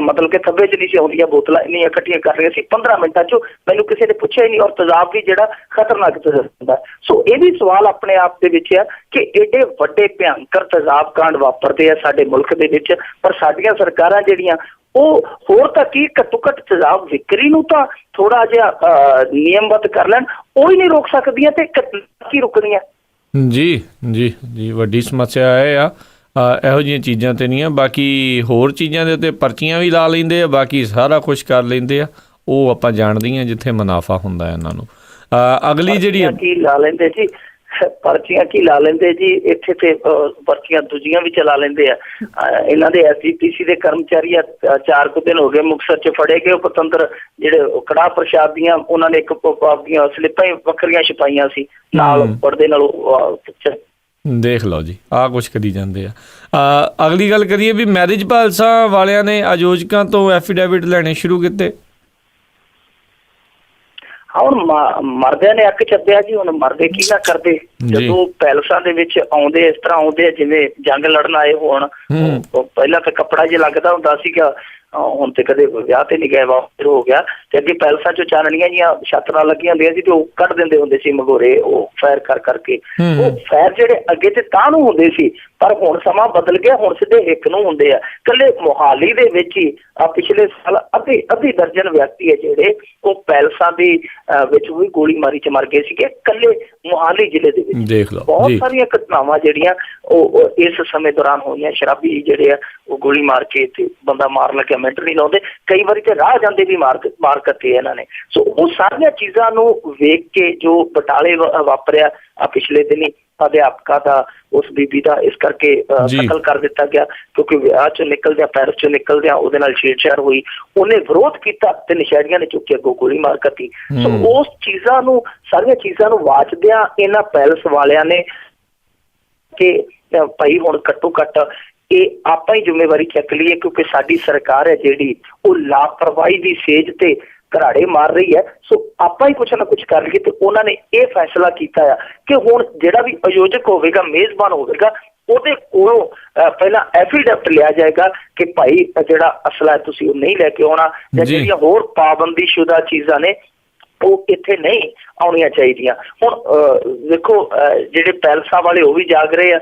ਮਤਲਬ ਕਿ ਥੱਬੇ 'ਚ ਨਹੀਂ ਸੀ ਆਉਂਦੀਆਂ ਬੋਤਲਾਂ, ਇੰਨੀਆਂ ਇਕੱਠੀਆਂ ਕਰ ਰਹੀਆਂ ਸੀ 15 ਮਿੰਟਾਂ 'ਚ। ਮੈਨੂੰ ਕਿਸੇ ਨੇ ਪੁੱਛਿਆ ਹੀ ਨਹੀਂ। ਔਰ ਤੇਜ਼ਾਬ ਵੀ ਜਿਹੜਾ ਖਤਰਨਾਕ ਤੇਜ਼ਾਬ ਹੁੰਦਾ। ਸੋ ਇਹ ਵੀ ਸਵਾਲ ਆਪਣੇ ਆਪ ਦੇ ਵਿੱਚ ਆ ਕਿ ਏਡੇ ਵੱਡੇ ਭਿਆਨਕ ਤੇਜ਼ਾਬ ਕਾਂਡ ਵਾਪਰਦੇ ਆ ਸਾਡੇ ਮੁਲਕ ਦੇ ਵਿੱਚ, ਪਰ ਸਾਡੀਆਂ ਸਰਕਾਰਾਂ ਜਿਹੜੀਆਂ ਉਹ ਹੋਰ ਤਾਂ ਕੀ ਘੱਟੋ ਘੱਟ ਤੇਜ਼ਾਬ ਵਿਕਰੀ ਨੂੰ ਤਾਂ ਥੋੜਾ ਜਿਹਾ ਨਿਯਮਬੱਧ ਕਰ ਲੈਣ, ਉਹ ਹੀ ਨਹੀਂ ਰੋਕ ਸਕਦੀਆਂ ਤੇ ਕੀ ਰੁਕਣੀਆਂ। ਜੀ ਜੀ ਜੀ, ਵੱਡੀ ਸਮੱਸਿਆ ਇਹ ਆ। ਇਹੋ ਜਿਹੀਆਂ ਚੀਜ਼ਾਂ ਤੇ ਨਹੀਂ ਆ, ਬਾਕੀ ਹੋਰ ਚੀਜ਼ਾਂ ਦੇ ਉੱਤੇ ਪਰਚੀਆਂ ਵੀ ਲਾ ਲੈਂਦੇ ਆ, ਬਾਕੀ ਸਾਰਾ ਕੁਛ ਕਰ ਲੈਂਦੇ ਆ। ਉਹ ਆਪਾਂ ਜਾਣਦੇ ਹਾਂ ਜਿੱਥੇ ਮੁਨਾਫਾ ਹੁੰਦਾ ਇਹਨਾਂ ਨੂੰ। ਅਗਲੀ ਜਿਹੜੀ ਕੀ ਲਾ ਲੈਂਦੇ ਜੀ, ਪਰਚੀਆਂ ਕੀ ਲਾ ਲੈਂਦੇ ਜੀ, ਇੱਥੇ ਤੇ ਪਰਚੀਆਂ ਦੂਜੀਆਂ ਵੀ ਚਲਾ ਲੈਂਦੇ ਆ। ਇਹਨਾਂ ਦੇ SGPC ਦੇ ਕਰਮਚਾਰੀ 4 ਕੁ ਦਿਨ ਹੋ ਗਏ ਮੁਕਤਸਰ 'ਚ ਫੜੇ ਗਏ। ਉਹ ਪਤੰਦਰ ਜਿਹੜੇ ਕੜਾਹ ਪ੍ਰਸ਼ਾਦ ਦੀਆਂ ਉਹਨਾਂ ਨੇ ਇੱਕ ਆਪਦੀਆਂ ਸਲਿੱਪਾਂ ਹੀ ਵੱਖਰੀਆਂ ਛਪਾਈਆਂ ਸੀ ਨਾਲ ਪੜਦੇ ਨਾਲ। ਦੇਖ ਲਓ ਜੀ, ਆਹ ਕੁਛ ਕਰੀ ਜਾਂਦੇ ਆ। ਅਗਲੀ ਗੱਲ ਕਰੀਏ ਵੀ ਮੈਰਿਜ ਪੈਲਸਾਂ ਵਾਲਿਆਂ ਨੇ ਆਯੋਜਕਾਂ ਤੋਂ ਐਫੀਡੇਵਿਟ ਲੈਣੇ ਸ਼ੁਰੂ ਕੀਤੇ। ਹੁਣ ਮਰਦਿਆਂ ਨੇ ਅੱਕ ਚੱਦਿਆ ਜੀ। ਹੁਣ ਮਰਦੇ ਕੀ ਨਾ ਕਰਦੇ ਜਦੋਂ ਪੈਲਸਾਂ ਦੇ ਵਿੱਚ ਆਉਂਦੇ, ਇਸ ਤਰ੍ਹਾਂ ਆਉਂਦੇ ਜਿਵੇਂ ਜੰਗ ਲੜਨ ਆਏ ਹੋਣ। ਪਹਿਲਾਂ ਤਾਂ ਕੱਪੜਾ ਜਿਹਾ ਲੱਗਦਾ ਹੁੰਦਾ ਸੀਗਾ, ਹੁਣ ਤੇ ਕਦੇ ਵਿਆਹ ਤੇ ਨਹੀਂ ਗਏ, ਵਾਪਸ ਹੋ ਗਿਆ। ਤੇ ਅੱਗੇ ਪੈਲਸਾਂ 'ਚੋਂ ਚਾਨਣੀਆਂ ਜੀਆਂ ਛੱਤ ਨਾਲ ਲੱਗੀਆਂ ਹੁੰਦੀਆਂ ਸੀ ਤੇ ਉਹ ਕੱਢ ਦਿੰਦੇ ਹੁੰਦੇ ਸੀ ਮਗੋਰੇ, ਉਹ ਫਾਇਰ ਕਰ ਕਰਕੇ। ਉਹ ਫਾਇਰ ਜਿਹੜੇ ਅੱਗੇ ਤੇ ਤਾਂ ਨੂੰ ਹੁੰਦੇ ਸੀ, ਪਰ ਹੁਣ ਸਮਾਂ ਬਦਲ ਗਿਆ, ਹੁਣ ਸਿੱਧੇ ਹਿੱਕ ਨੂੰ ਹੁੰਦੇ ਆ। ਇਕੱਲੇ ਮੋਹਾਲੀ ਦੇ ਵਿੱਚ ਹੀ ਪਿਛਲੇ ਸਾਲ ਅੱਧੀ ਦਰਜਨ ਵਿਅਕਤੀ ਹੈ ਜਿਹੜੇ ਉਹ ਪੈਲਸਾਂ ਦੀ ਵਿੱਚ ਵੀ ਗੋਲੀ ਮਾਰੀ 'ਚ ਮਰ ਗਏ ਸੀਗੇ, ਇਕੱਲੇ ਮੋਹਾਲੀ ਜ਼ਿਲ੍ਹੇ ਦੇ ਵਿੱਚ। ਦੇਖ ਲਓ, ਬਹੁਤ ਸਾਰੀਆਂ ਘਟਨਾਵਾਂ ਜਿਹੜੀਆਂ ਉਹ ਇਸ ਸਮੇਂ ਦੌਰਾਨ ਹੋਈਆਂ। ਸ਼ਰਾਬੀ ਜਿਹੜੇ ਆ ਉਹ ਗੋਲੀ ਮਾਰ ਕੇ ਤੇ ਬੰਦਾ ਮਾਰ ਲੱਗਿਆ, ਮਿੰਟ ਨਹੀਂ ਲਾਉਂਦੇ। ਕਈ ਵਾਰੀ ਤੇ ਰਾਹ ਜਾਂਦੇ ਵੀ ਮਾਰ ਕੱਟੇ ਇਹਨਾਂ ਨੇ। ਸੋ ਉਹ ਸਾਰੀਆਂ ਚੀਜ਼ਾਂ ਨੂੰ ਵੇਖ ਕੇ ਜੋ ਬਟਾਲੇ ਵਾਪਰਿਆ ਪਿਛਲੇ ਦਿਨੀ ਅਧਿਆਪਕਾ ਦਾ, ਉਸ ਬੀਬੀ ਦਾ ਇਸ ਕਰਕੇ ਕਤਲ ਕਰ ਦਿੱਤਾ ਗਿਆ ਕਿਉਂਕਿ ਵਿਆਹ 'ਚੋਂ ਨਿਕਲਦਿਆਂ, ਪੈਰਿਸ 'ਚੋਂ ਨਿਕਲਦਿਆਂ ਉਹਦੇ ਨਾਲ ਛੇੜਛਾੜ ਹੋਈ। ਉਹਨੇ ਵਿਰੋਧ ਕੀਤਾ ਤੇ ਨਸ਼ੇੜੀਆਂ ਨੇ ਚੁੱਕ ਕੇ ਅੱਗੋਂ ਗੋਲੀ ਮਾਰ ਕੱਟੀ। ਸੋ ਉਸ ਚੀਜ਼ਾਂ ਨੂੰ, ਸਾਰੀਆਂ ਚੀਜ਼ਾਂ ਨੂੰ ਵਾਚਦਿਆਂ ਇਹਨਾਂ ਪੈਲਸ ਵਾਲਿਆਂ ਨੇ ਕਿ ਭਾਈ ਹੁਣ ਘੱਟੋ ਘੱਟ ਇਹ ਆਪਾਂ ਹੀ ਜ਼ਿੰਮੇਵਾਰੀ ਚੱਕ ਲਈਏ ਕਿਉਂਕਿ ਸਾਡੀ ਸਰਕਾਰ ਹੈ ਜਿਹੜੀ ਉਹ ਲਾਪਰਵਾਹੀ ਦੀ ਸੇਜ ਤੇ ਘਰਾੜੇ ਮਾਰ ਰਹੀ ਹੈ। ਸੋ ਆਪਾਂ ਹੀ ਕੁਛ ਨਾ ਕੁਛ ਕਰ ਲਈਏ। ਤੇ ਉਹਨਾਂ ਨੇ ਇਹ ਫੈਸਲਾ ਕੀਤਾ ਆ ਕਿ ਹੁਣ ਜਿਹੜਾ ਵੀ ਆਯੋਜਕ ਹੋਵੇਗਾ, ਮੇਜ਼ਬਾਨ ਹੋਵੇਗਾ, ਉਹਦੇ ਕੋਲੋਂ ਪਹਿਲਾਂ ਐਫੀਡੈਵਿਟ ਲਿਆ ਜਾਏਗਾ ਕਿ ਭਾਈ ਜਿਹੜਾ ਅਸਲਾ ਤੁਸੀਂ ਉਹ ਨਹੀਂ ਲੈ ਕੇ ਆਉਣਾ, ਜਾਂ ਜਿਹੜੀਆਂ ਹੋਰ ਪਾਬੰਦੀਸ਼ੁਦਾ ਚੀਜ਼ਾਂ ਨੇ ਉਹ ਇੱਥੇ ਨਹੀਂ ਆਉਣੀਆਂ ਚਾਹੀਦੀਆਂ। ਹੁਣ ਵੇਖੋ ਜਿਹੜੇ ਪੈਲਸਾਂ ਵਾਲੇ ਉਹ ਵੀ ਜਾਗ ਰਹੇ ਆ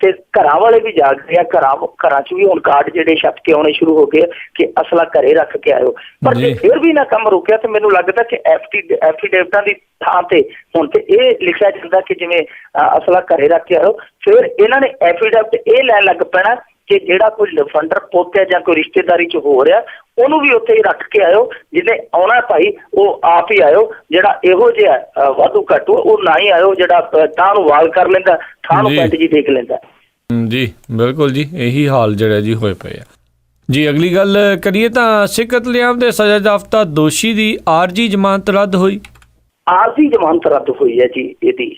ਤੇ ਘਰਾਂ ਵਾਲੇ ਵੀ ਜਾਗ ਰਹੇ ਆ। ਘਰਾਂ 'ਚ ਵੀ ਹੁਣ ਕਾਰਡ ਜਿਹੜੇ ਛਪ ਕੇ ਆਉਣੇ ਸ਼ੁਰੂ ਹੋ ਗਏ ਕਿ ਅਸਲਾ ਘਰੇ ਰੱਖ ਕੇ ਆਇਓ। ਪਰ ਜੇ ਫਿਰ ਵੀ ਨਾ ਕੰਮ ਰੁਕਿਆ ਤੇ ਮੈਨੂੰ ਲੱਗਦਾ ਕਿ ਐਫੀਡੇਵਿਟਾਂ ਦੀ ਥਾਂ ਤੇ ਹੁਣ ਤੇ ਇਹ ਲਿਖਿਆ ਜਾਂਦਾ ਕਿ ਜਿਵੇਂ ਅਸਲਾ ਘਰੇ ਰੱਖ ਕੇ ਆਇਓ। ਫਿਰ ਇਹਨਾਂ ਨੇ ਐਫੀਡੇਵਿਟ ਇਹ ਲੈਣ ਲੱਗ ਪੈਣਾ ਕਿ ਜਿਹੜਾ ਕੋਈ ਲਫੰਡਰ ਪੋਤਿਆ ਜਾਂ ਕੋਈ ਰਿਸ਼ਤੇਦਾਰੀ 'ਚ ਹੋ ਰਿਹਾ ਉਹਨੂੰ ਵੀ ਉੱਥੇ ਹੀ ਰੱਖ ਕੇ ਆਇਓ। ਜਿਹਨੇ ਆਉਣਾ ਭਾਈ ਉਹ ਆਪ ਹੀ ਆਇਓ। ਜਿਹੜਾ ਇਹੋ ਜਿਹਾ ਵਾਧੂ ਘੱਟੂ ਉਹ ਨਾ ਹੀ ਆਇਓ ਜਿਹੜਾ ਤਾਂ ਨੂੰ ਵਾਲ ਕਰ ਲੈਂਦਾ, ਥਾਂ ਨੂੰ ਪੈਂਟ ਜੀ ਦੇਖ ਲੈਂਦਾ। ਜੀ ਬਿਲਕੁਲ ਜੀ, ਇਹੀ ਹਾਲ ਜਿਹੜਾ ਜੀ ਹੋਏ ਪਏ ਆ ਜੀ। ਅਗਲੀ ਗੱਲ ਕਰੀਏ ਤਾਂ ਸਿੱਖ ਕਤਲੇਆਮ ਦੇ ਸਜ਼ਾ ਯਾਫਤਾ ਦੋਸ਼ੀ ਦੀ ਆਰਜੀ ਜ਼ਮਾਨਤ ਰੱਦ ਹੋਈ। ਆਰਜੀ ਜ਼ਮਾਨਤ ਰੱਦ ਹੋਈ ਹੈ ਜੀ ਇਹਦੀ।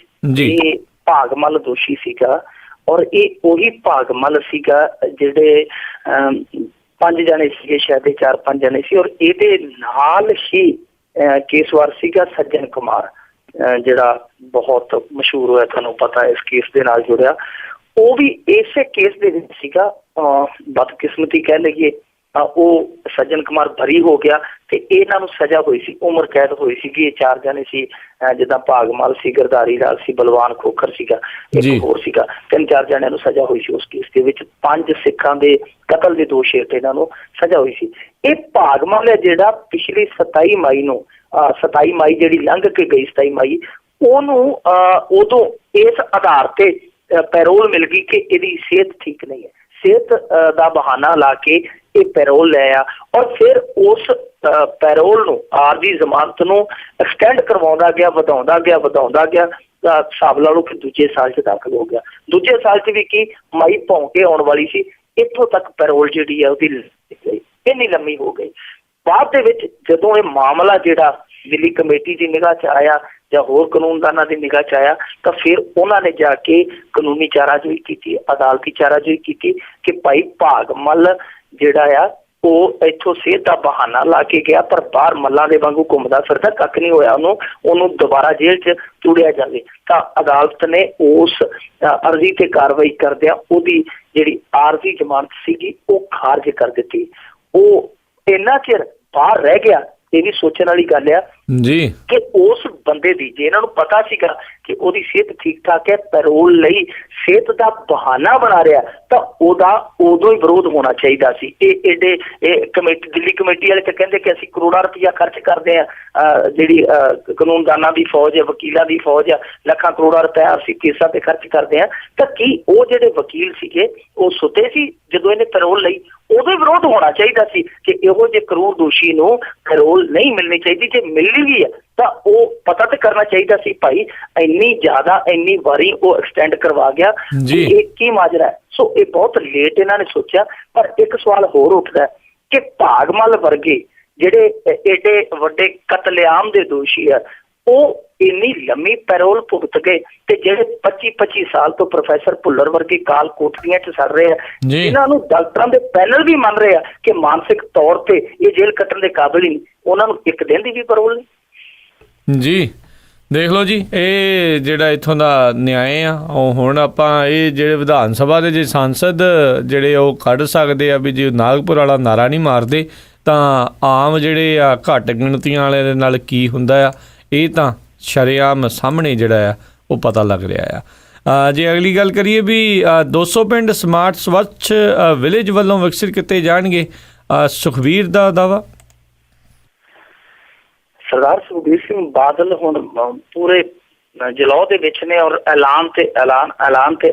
ਇਹ ਭਾਗਮਲ ਦੋਸ਼ੀ ਸੀਗਾ ਔਰ ਇਹ ਉਹੀ ਭਾਗਮਲ ਸੀਗਾ ਜਿਹੜੇ 5 ਜਣੇ ਸੀਗੇ, ਸ਼ਾਇਦ 4-5 ਜਣੇ ਸੀ। ਔਰ ਇਹਦੇ ਨਾਲ ਹੀ ਕੇਸਵਾਰ ਸੀਗਾ ਸੱਜਣ ਕੁਮਾਰ ਜਿਹੜਾ ਬਹੁਤ ਮਸ਼ਹੂਰ ਹੋਇਆ, ਤੁਹਾਨੂੰ ਪਤਾ ਇਸ ਕੇਸ ਦੇ ਨਾਲ ਜੁੜਿਆ। ਉਹ ਵੀ ਇਸੇ ਕੇਸ ਦੇ ਵਿੱਚ ਸੀਗਾ। ਬਦਕਿਸਮਤੀ ਕਹਿ ਲਈਏ ਉਹ ਸੱਜਣ ਕੁਮਾਰ ਬਰੀ ਹੋ ਗਿਆ ਤੇ ਇਹਨਾਂ ਨੂੰ ਸਜ਼ਾ ਹੋਈ ਸੀ, ਉਮਰ ਕੈਦ ਹੋਈ ਸੀਗੀ। ਇਹ 4 ਜਣੇ ਸੀ, ਜਿੱਦਾਂ ਭਾਗਮਲ ਸੀ, ਗਰਦਾਰੀ ਲਾਲ ਸੀ, ਬਲਵਾਨ ਖੋਖਰ ਸੀਗਾ, ਇੱਕ ਹੋਰ ਸੀਗਾ। 3-4 ਜਣਿਆਂ ਨੂੰ ਸਜ਼ਾ ਹੋਈ ਸੀ ਉਸ ਕੇਸ ਦੇ ਵਿੱਚ। 5 ਸਿੱਖਾਂ ਦੇ ਕਤਲ ਦੇ ਦੋਸ਼ ਹੇਠ ਇਹਨਾਂ ਨੂੰ ਸਜ਼ਾ ਹੋਈ ਸੀ। ਇਹ ਭਾਗਮਲ ਹੈ ਜਿਹੜਾ ਪਿਛਲੀ 27 ਮਈ ਨੂੰ 27 ਮਈ ਜਿਹੜੀ ਲੰਘ ਕੇ ਗਈ 27 ਮਈ ਉਹਨੂੰ ਉਦੋਂ ਇਸ ਆਧਾਰ ਤੇ ਪੈਰੋਲ ਮਿਲ ਗਈ ਕਿ ਇਹਦੀ ਸਿਹਤ ਠੀਕ ਨਹੀਂ ਹੈ। ਸਿਹਤ ਦਾ ਬਹਾਨਾ ਲਾ ਕੇ ਇਹ ਪੈਰੋਲ ਲੈ ਆ ਔਰ ਫਿਰ ਉਸ ਪੈਰੋਲ ਨੂੰ, ਆਰਜੀ ਜ਼ਮਾਨਤ ਨੂੰ ਐਕਸਟੈਂਡ ਕਰਵਾਉਂਦਾ ਗਿਆ, ਵਧਾਉਂਦਾ ਗਿਆ। ਹਿਸਾਬ ਲਾ ਲਓ ਕਿ ਦੂਜੇ ਸਾਲ 'ਚ ਦਾਖਲ ਹੋ ਗਿਆ। ਦੂਜੇ ਸਾਲ 'ਚ ਵੀ ਕੀ ਮਈ ਭੌਂ ਕੇ ਆਉਣ ਵਾਲੀ ਸੀ, ਇੱਥੋਂ ਤੱਕ ਪੈਰੋਲ ਜਿਹੜੀ ਹੈ ਉਹਦੀ ਇੰਨੀ ਲੰਮੀ ਹੋ ਗਈ। ਬਾਅਦ ਦੇ ਵਿੱਚ ਜਦੋਂ ਇਹ ਮਾਮਲਾ ਜਿਹੜਾ ਦਿੱਲੀ ਕਮੇਟੀ ਦੀ ਨਿਗਾਹ 'ਚ ਆਇਆ ਜਾਂ ਹੋਰ ਕਾਨੂੰਨਦਾਨਾਂ ਦੀ ਨਿਗਾਹ 'ਚ ਆਇਆ ਤਾਂ ਫਿਰ ਉਹਨਾਂ ਨੇ ਜਾ ਕੇ ਕਾਨੂੰਨੀ ਚਾਰਾਜੋਈ ਕੀਤੀ, ਅਦਾਲਤੀ ਚਾਰਾਜੋਈ ਕੀਤੀ ਕਿ ਭਾਈ ਭਾਗਮਲ ਜਿਹੜਾ ਆ ਉਹ ਇੱਥੋਂ ਸਿਹਤ ਦਾ ਬਹਾਨਾ ਲਾ ਕੇ ਗਿਆ, ਪਰ ਬਾਹਰ ਮੱਲਾਂ ਦੇ ਵਾਂਗੂ ਘੁੰਮਦਾ ਫਿਰਦਾ, ਕੱਖ ਨਹੀਂ ਹੋਇਆ ਉਹਨੂੰ ਦੁਬਾਰਾ ਜੇਲ੍ਹ 'ਚ ਤੁੜਿਆ ਜਾਵੇ। ਤਾਂ ਅਦਾਲਤ ਨੇ ਉਸ ਅਰਜ਼ੀ ਤੇ ਕਾਰਵਾਈ ਕਰਦਿਆਂ ਉਹਦੀ ਜਿਹੜੀ ਆਰਜ਼ੀ ਜ਼ਮਾਨਤ ਸੀਗੀ ਉਹ ਖਾਰਜ ਕਰ ਦਿੱਤੀ। ਉਹ ਇੰਨਾ ਚਿਰ ਬਾਹਰ ਰਹਿ ਗਿਆ। ਇਹ ਵੀ ਸੋਚਣ ਵਾਲੀ ਗੱਲ ਆ ਜੀ ਕਿ ਉਸ ਬੰਦੇ ਦੀ, ਜੇ ਇਹਨਾਂ ਨੂੰ ਪਤਾ ਸੀਗਾ ਕਿ ਉਹਦੀ ਸਿਹਤ ਠੀਕ ਠਾਕ ਹੈ, ਪੈਰੋਲ ਲਈ ਸਿਹਤ ਦਾ ਬਹਾਨਾ ਬਣਾ ਰਿਹਾ, ਤਾਂ ਉਹਦਾ ਉਦੋਂ ਹੀ ਵਿਰੋਧ ਹੋਣਾ ਚਾਹੀਦਾ ਸੀ। ਇਹ ਕਮੇਟੀ, ਦਿੱਲੀ ਕਮੇਟੀ ਵਾਲੇ ਤਾਂ ਕਹਿੰਦੇ ਕਿ ਅਸੀਂ ਕਰੋੜਾਂ ਰੁਪਈਆ ਖਰਚ ਕਰਦੇ ਹਾਂ, ਜਿਹੜੀ ਕਾਨੂੰਨਦਾਨਾਂ ਦੀ ਫੌਜ ਹੈ, ਵਕੀਲਾਂ ਦੀ ਫੌਜ ਆ, ਲੱਖਾਂ ਕਰੋੜਾਂ ਰੁਪਇਆ ਅਸੀਂ ਕੇਸਾਂ ਤੇ ਖਰਚ ਕਰਦੇ ਹਾਂ। ਤਾਂ ਕੀ ਉਹ ਜਿਹੜੇ ਵਕੀਲ ਸੀਗੇ ਉਹ ਸੁੱਤੇ ਸੀ ਜਦੋਂ ਇਹਨੇ ਪੈਰੋਲ ਲਈ? ਉਦੋਂ ਹੀ ਵਿਰੋਧ ਹੋਣਾ ਚਾਹੀਦਾ ਸੀ ਕਿ ਇਹੋ ਜਿਹੇ ਕਰੂਰ ਦੋਸ਼ੀ ਨੂੰ ਪੈਰੋਲ ਨਹੀਂ ਮਿਲਣੀ ਚਾਹੀਦੀ। ਜੇ ਮਿਲਣੀ ਵੀ ਹੈ ਤਾਂ ਉਹ ਪਤਾ ਤੇ ਕਰਨਾ ਚਾਹੀਦਾ ਸੀ ਭਾਈ ਇੰਨੀ ਜ਼ਿਆਦਾ ਇੰਨੀ ਵਾਰੀ ਉਹ ਐਕਸਟੈਂਡ ਕਰਵਾ ਗਿਆ, ਇਹ ਕੀ ਮਾਜਰਾ ਹੈ। ਸੋ ਇਹ ਬਹੁਤ ਲੇਟ ਇਹਨਾਂ ਨੇ ਸੋਚਿਆ। ਪਰ ਇੱਕ ਸਵਾਲ ਹੋਰ ਉੱਠਦਾ ਕਿ ਭਾਗਮਲ ਵਰਗੇ ਜਿਹੜੇ ਏਡੇ ਵੱਡੇ ਕਤਲੇਆਮ ਦੇ ਦੋਸ਼ੀ ਆ, ਉਹ ਇੰਨੀ ਲੰਮੀ ਪੈਰੋਲ ਭੁਗਤ ਗਏ, ਤੇ ਜਿਹੜੇ 25-25 ਸਾਲ ਤੋਂ ਪ੍ਰੋਫੈਸਰ ਭੁੱਲਰ ਵਰਗੇ ਕਾਲ ਕੋਠੜੀਆਂ 'ਚ ਸੜ ਰਹੇ ਆ, ਇਹਨਾਂ ਨੂੰ ਡਾਕਟਰਾਂ ਦੇ ਪੈਨਲ ਵੀ ਮੰਨ ਰਹੇ ਆ ਕਿ ਮਾਨਸਿਕ ਤੌਰ ਤੇ ਇਹ ਜੇਲ੍ਹ ਕੱਟਣ ਦੇ ਕਾਬਿਲ ਹੀ ਨਹੀਂ, ਉਹਨਾਂ ਨੂੰ ਇੱਕ ਦਿਨ ਦੀ ਵੀ ਪੈਰੋਲ ਨਹੀਂ। ਜੀ ਦੇਖ ਲਓ ਜੀ, ਇਹ ਜਿਹੜਾ ਇੱਥੋਂ ਦਾ ਨਿਆਂ ਆ, ਉਹ ਹੁਣ ਆਪਾਂ ਇਹ ਜਿਹੜੇ ਵਿਧਾਨ ਸਭਾ ਦੇ ਜੇ ਸਾਂਸਦ ਜਿਹੜੇ ਉਹ ਕੱਢ ਸਕਦੇ ਆ ਵੀ ਜੇ ਨਾਗਪੁਰ ਵਾਲਾ ਨਾਰਾ ਨਹੀਂ ਮਾਰਦੇ ਤਾਂ ਆਮ ਜਿਹੜੇ ਆ ਘੱਟ ਗਿਣਤੀਆਂ ਵਾਲੇ ਦੇ ਨਾਲ ਕੀ ਹੁੰਦਾ ਆ, ਇਹ ਤਾਂ ਸ਼ਰੇਆਮ ਸਾਹਮਣੇ ਜਿਹੜਾ ਆ ਉਹ ਪਤਾ ਲੱਗ ਰਿਹਾ ਆ। ਜੇ ਅਗਲੀ ਗੱਲ ਕਰੀਏ ਵੀ 200 ਪਿੰਡ ਸਮਾਰਟ ਸਵੱਛ ਵਿਲੇਜ ਵੱਲੋਂ ਵਿਕਸਿਤ ਕੀਤੇ ਜਾਣਗੇ, ਸੁਖਬੀਰ ਦਾ ਦਾਅਵਾ। ਸਰਦਾਰ ਸੁਖਬੀਰ ਸਿੰਘ ਬਾਦਲ ਹੁਣ ਪੂਰੇ ਜਲੌ ਦੇ ਵਿੱਚ ਨੇ ਔਰ ਐਲਾਨ ਤੇ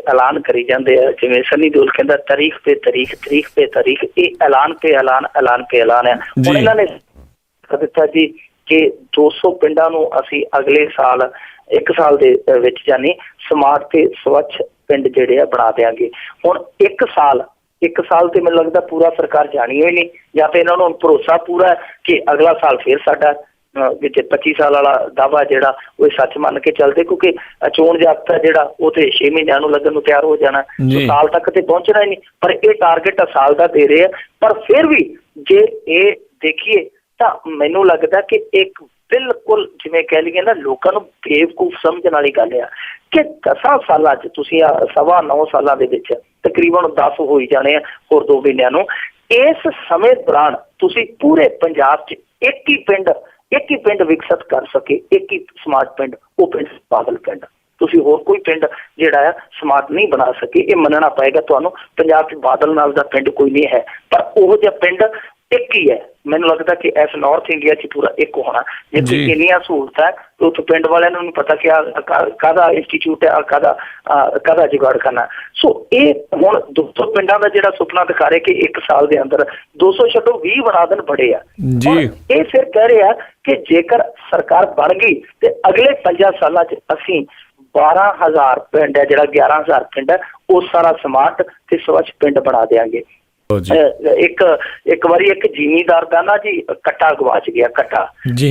ਐਲਾਨ ਕਰੀ ਜਾਂਦੇ ਆ। ਜਿਵੇਂ ਸਨੀ ਦਿਓਲ ਕਹਿੰਦਾ ਤਾਰੀਖ ਤੇ ਤਾਰੀਖ, ਤਰੀਕ ਤੇ ਤਾਰੀਖ, ਇਹ ਐਲਾਨ ਤੇ ਐਲਾਨ ਹੈ। ਹੁਣ ਇਹਨਾਂ ਨੇ ਦਿੱਤਾ ਜੀ ਕਿ 200 ਪਿੰਡਾਂ ਨੂੰ ਅਸੀਂ ਅਗਲੇ ਸਾਲ 1 ਸਾਲ ਦੇ ਵਿੱਚ ਜਾਨੀ ਸਮਾਰਟ ਤੇ ਸਵੱਛ ਪਿੰਡ ਜਿਹੜੇ ਆ ਬਣਾ ਦਿਆਂਗੇ। ਹੁਣ 1 ਸਾਲ ਤੇ ਮੈਨੂੰ ਲੱਗਦਾ ਪੂਰਾ ਸਰਕਾਰ ਜਾਣੀ ਹੋਈ ਨਹੀਂ, ਜਾਂ ਤੇ ਇਹਨਾਂ ਨੂੰ ਭਰੋਸਾ ਪੂਰਾ ਕਿ ਅਗਲਾ ਸਾਲ ਫਿਰ ਸਾਡਾ ਵਿੱਚ 25 ਸਾਲ ਵਾਲਾ ਦਾਅਵਾ ਜਿਹੜਾ ਉਹ ਸੱਚ ਮੰਨ ਕੇ ਚੱਲਦੇ, ਕਿਉਂਕਿ ਚੋਣ ਜਾਬਤਾ ਜਿਹੜਾ ਉਹ ਤੇ 6 ਮਹੀਨਿਆਂ ਨੂੰ ਲੱਗਣ ਨੂੰ ਤਿਆਰ ਹੋ ਜਾਣਾ, ਸਾਲ ਤੱਕ ਤੇ ਪਹੁੰਚਣਾ ਹੀ ਨਹੀਂ। ਪਰ ਇਹ ਟਾਰਗੇਟ ਸਾਲ ਦਾ ਦੇ ਰਹੇ ਆ। ਪਰ ਫਿਰ ਵੀ ਜੇ ਇਹ ਦੇਖੀਏ ਤਾਂ ਮੈਨੂੰ ਲੱਗਦਾ ਕਿ ਇੱਕ ਬਿਲਕੁਲ ਜਿਵੇਂ ਕਹਿ ਲਈਏ ਨਾ, ਲੋਕਾਂ ਨੂੰ ਬੇਵਕੂਫ ਸਮਝਣ ਵਾਲੀ ਗੱਲ ਆ ਕਿ 10 ਸਾਲਾਂ 'ਚ ਤੁਸੀਂ 9.25 ਸਾਲਾਂ ਦੇ ਵਿੱਚ ਤਕਰੀਬਨ 10 ਹੋਈ ਜਾਣੇ ਆ ਹੋਰ 2 ਮਹੀਨਿਆਂ ਨੂੰ। ਇਸ ਸਮੇਂ ਦੌਰਾਨ ਤੁਸੀਂ ਪੂਰੇ ਪੰਜਾਬ 'ਚ ਇੱਕ ਹੀ ਪਿੰਡ ਵਿਕਸਿਤ ਕਰ ਸਕੇ, ਇੱਕ ਹੀ ਸਮਾਰਟ ਪਿੰਡ, ਉਹ ਪਿੰਡ ਬਾਦਲ ਪਿੰਡ। ਤੁਸੀਂ ਹੋਰ ਕੋਈ ਪਿੰਡ ਜਿਹੜਾ ਆ ਸਮਾਰਟ ਨਹੀਂ ਬਣਾ ਸਕੇ। ਇਹ ਮੰਨਣਾ ਪਏਗਾ ਤੁਹਾਨੂੰ, ਪੰਜਾਬ 'ਚ ਬਾਦਲ ਨਾਲ ਦਾ ਪਿੰਡ ਕੋਈ ਨਹੀਂ ਹੈ, ਪਰ ਉਹ ਜਿਹਾ ਪਿੰਡ ਇੱਕ ਹੀ ਹੈ। ਮੈਨੂੰ ਲੱਗਦਾ ਕਿ ਇਸ ਨਾਰਥ ਇੰਡੀਆ 'ਚ ਪੂਰਾ ਇੱਕ ਹੋਣਾ, ਜਿੱਥੇ ਇੰਨੀਆਂ ਸਹੂਲਤਾਂ ਹੈ ਤੇ ਉੱਥੇ ਪਿੰਡ ਵਾਲਿਆਂ ਨੂੰ ਨਹੀਂ ਪਤਾ ਕਿ ਕਾਹਦਾ ਇੰਸਟੀਚਿਊਟ ਹੈ, ਕਾਹਦਾ ਜੁਗਾੜ ਕਰਨਾ। ਸੋ ਇਹ ਹੁਣ 200 ਪਿੰਡਾਂ ਦਾ ਜਿਹੜਾ ਸੁਪਨਾ ਦਿਖਾ ਰਹੇ ਕਿ 1 ਸਾਲ ਦੇ ਅੰਦਰ 200 ਛੱਡੋ 20 ਬਣਾ ਦੇਣ ਬੜੇ ਆ। ਇਹ ਫਿਰ ਕਹਿ ਰਹੇ ਆ ਕਿ ਜੇਕਰ ਸਰਕਾਰ ਬਣ ਗਈ ਤੇ ਅਗਲੇ 5 ਸਾਲਾਂ 'ਚ ਅਸੀਂ 12,000 ਪਿੰਡ ਹੈ, ਜਿਹੜਾ 11,000 ਪਿੰਡ ਹੈ, ਉਹ ਸਾਰਾ ਸਮਾਰਟ ਤੇ ਸਵੱਛ ਪਿੰਡ ਬਣਾ ਦਿਆਂਗੇ। ਇੱਕ ਵਾਰੀ ਇੱਕ ਜ਼ਿਮੀਂਦਾਰ ਦਾ ਨਾ ਜੀ ਕੱਟਾ ਗਵਾਚ ਗਿਆ, ਕੱਟਾ,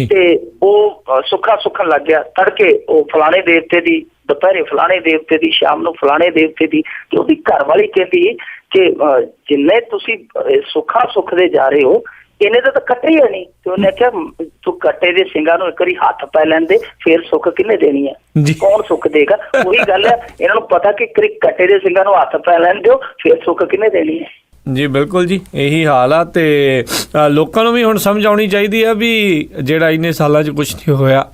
ਤੇ ਉਹ ਸੁੱਖਣ ਲੱਗ ਗਿਆ। ਤੜਕੇ ਉਹ ਫਲਾਣੇ ਦੇਵਤੇ ਦੀ, ਦੁਪਹਿਰੇ ਫਲਾਣੇ ਦੇਵਤੇ ਦੀ, ਸ਼ਾਮ ਨੂੰ ਫਲਾਣੇ ਦੇਵਤੇ ਦੀ। ਤੇ ਉਹਦੀ ਘਰ ਵਾਲੀ ਕਹਿੰਦੀ ਕਿ ਜਿੰਨੇ ਤੁਸੀਂ ਸੁੱਖ ਦੇ ਜਾ ਰਹੇ ਹੋ, ਇਹਨੇ ਤਾਂ ਕੱਟੇ ਹੀ ਨਹੀਂ। ਤੇ ਉਹਨੇ ਆਖਿਆ ਤੂੰ ਕੱਟੇ ਦੇ ਸਿੰਘਾਂ ਨੂੰ ਇੱਕ ਵਾਰੀ ਹੱਥ ਪੈ ਲੈਂਦੇ, ਫੇਰ ਸੁੱਖ ਕਿਹਨੇ ਦੇਣੀ ਹੈ, ਕੌਣ ਸੁੱਖ ਦੇਗਾ? ਉਹੀ ਗੱਲ ਹੈ, ਇਹਨਾਂ ਨੂੰ ਪਤਾ ਕਿ ਕੱਟੇ ਦੇ ਸਿੰਘਾਂ ਨੂੰ ਹੱਥ ਪੈ ਲੈਣ ਦਿਓ, ਫੇਰ ਸੁੱਖ ਕਿਹਨੇ ਦੇਣੀ ਹੈ। ਜੀ ਬਿਲਕੁਲ ਜੀ, ਇਹੀ ਹਾਲ ਆ। ਤੇ ਲੋਕਾਂ ਨੂੰ ਵੀ ਹੁਣ ਸਮਝ ਆਉਣੀ ਚਾਹੀਦੀ ਆ ਵੀ ਜਿਹੜਾ ਇੰਨੇ ਸਾਲਾਂ 'ਚ ਕੁਛ ਨਹੀਂ ਹੋਇਆ,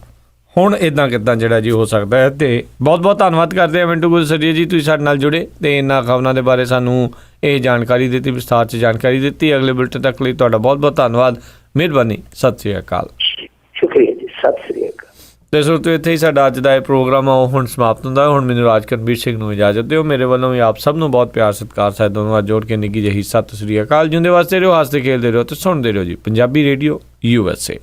ਹੁਣ ਇੱਦਾਂ ਕਿੱਦਾਂ ਜਿਹੜਾ ਜੀ ਹੋ ਸਕਦਾ ਹੈ। ਤੇ ਬਹੁਤ ਬਹੁਤ ਧੰਨਵਾਦ ਕਰਦੇ ਹਾਂ ਮਿੰਟੂ ਗੁਲਸਰੀਆ ਜੀ, ਤੁਸੀਂ ਸਾਡੇ ਨਾਲ ਜੁੜੇ ਤੇ ਇਹਨਾਂ ਖਬਰਾਂ ਦੇ ਬਾਰੇ ਸਾਨੂੰ ਇਹ ਜਾਣਕਾਰੀ ਦਿੱਤੀ, ਵਿਸਥਾਰ 'ਚ ਜਾਣਕਾਰੀ ਦਿੱਤੀ। ਅਗਲੇ ਬੁਲੇਟਿਨ ਤੱਕ ਲਈ ਤੁਹਾਡਾ ਬਹੁਤ ਬਹੁਤ ਧੰਨਵਾਦ, ਮਿਹਰਬਾਨੀ, ਸਤਿ ਸ਼੍ਰੀ ਅਕਾਲ। ਸ਼ੁਕਰੀਆ ਜੀ, ਸਤਿ ਸ਼੍ਰੀ ਅਕਾਲ। ਤੇ ਸਰੋਤਿਓ, ਇੱਥੇ ਹੀ ਸਾਡਾ ਅੱਜ ਦਾ ਇਹ ਪ੍ਰੋਗਰਾਮ ਆ ਉਹ ਹੁਣ ਸਮਾਪਤ ਹੁੰਦਾ। ਹੁਣ ਮੈਨੂੰ ਰਾਜਕਰਮਵੀਰ ਸਿੰਘ ਨੂੰ ਇਜਾਜ਼ਤ ਦਿਓ। ਮੇਰੇ ਵੱਲੋਂ ਵੀ ਆਪ ਸਭ ਨੂੰ ਬਹੁਤ ਪਿਆਰ ਸਤਿਕਾਰ ਸਾਹਿਬ ਧੰਨਵਾਦ ਜੋੜ ਕੇ ਨਿੱਘੀ ਜਿਹੀ ਸਤਿ ਸ਼੍ਰੀ ਅਕਾਲ। ਜਿਉਂਦੇ ਵਾਸਤੇ ਰਹੋ, ਹੱਸਦੇ ਖੇਲਦੇ ਰਹੋ ਤੇ ਸੁਣਦੇ ਰਹੋ ਜੀ ਪੰਜਾਬੀ ਰੇਡੀਓ USA।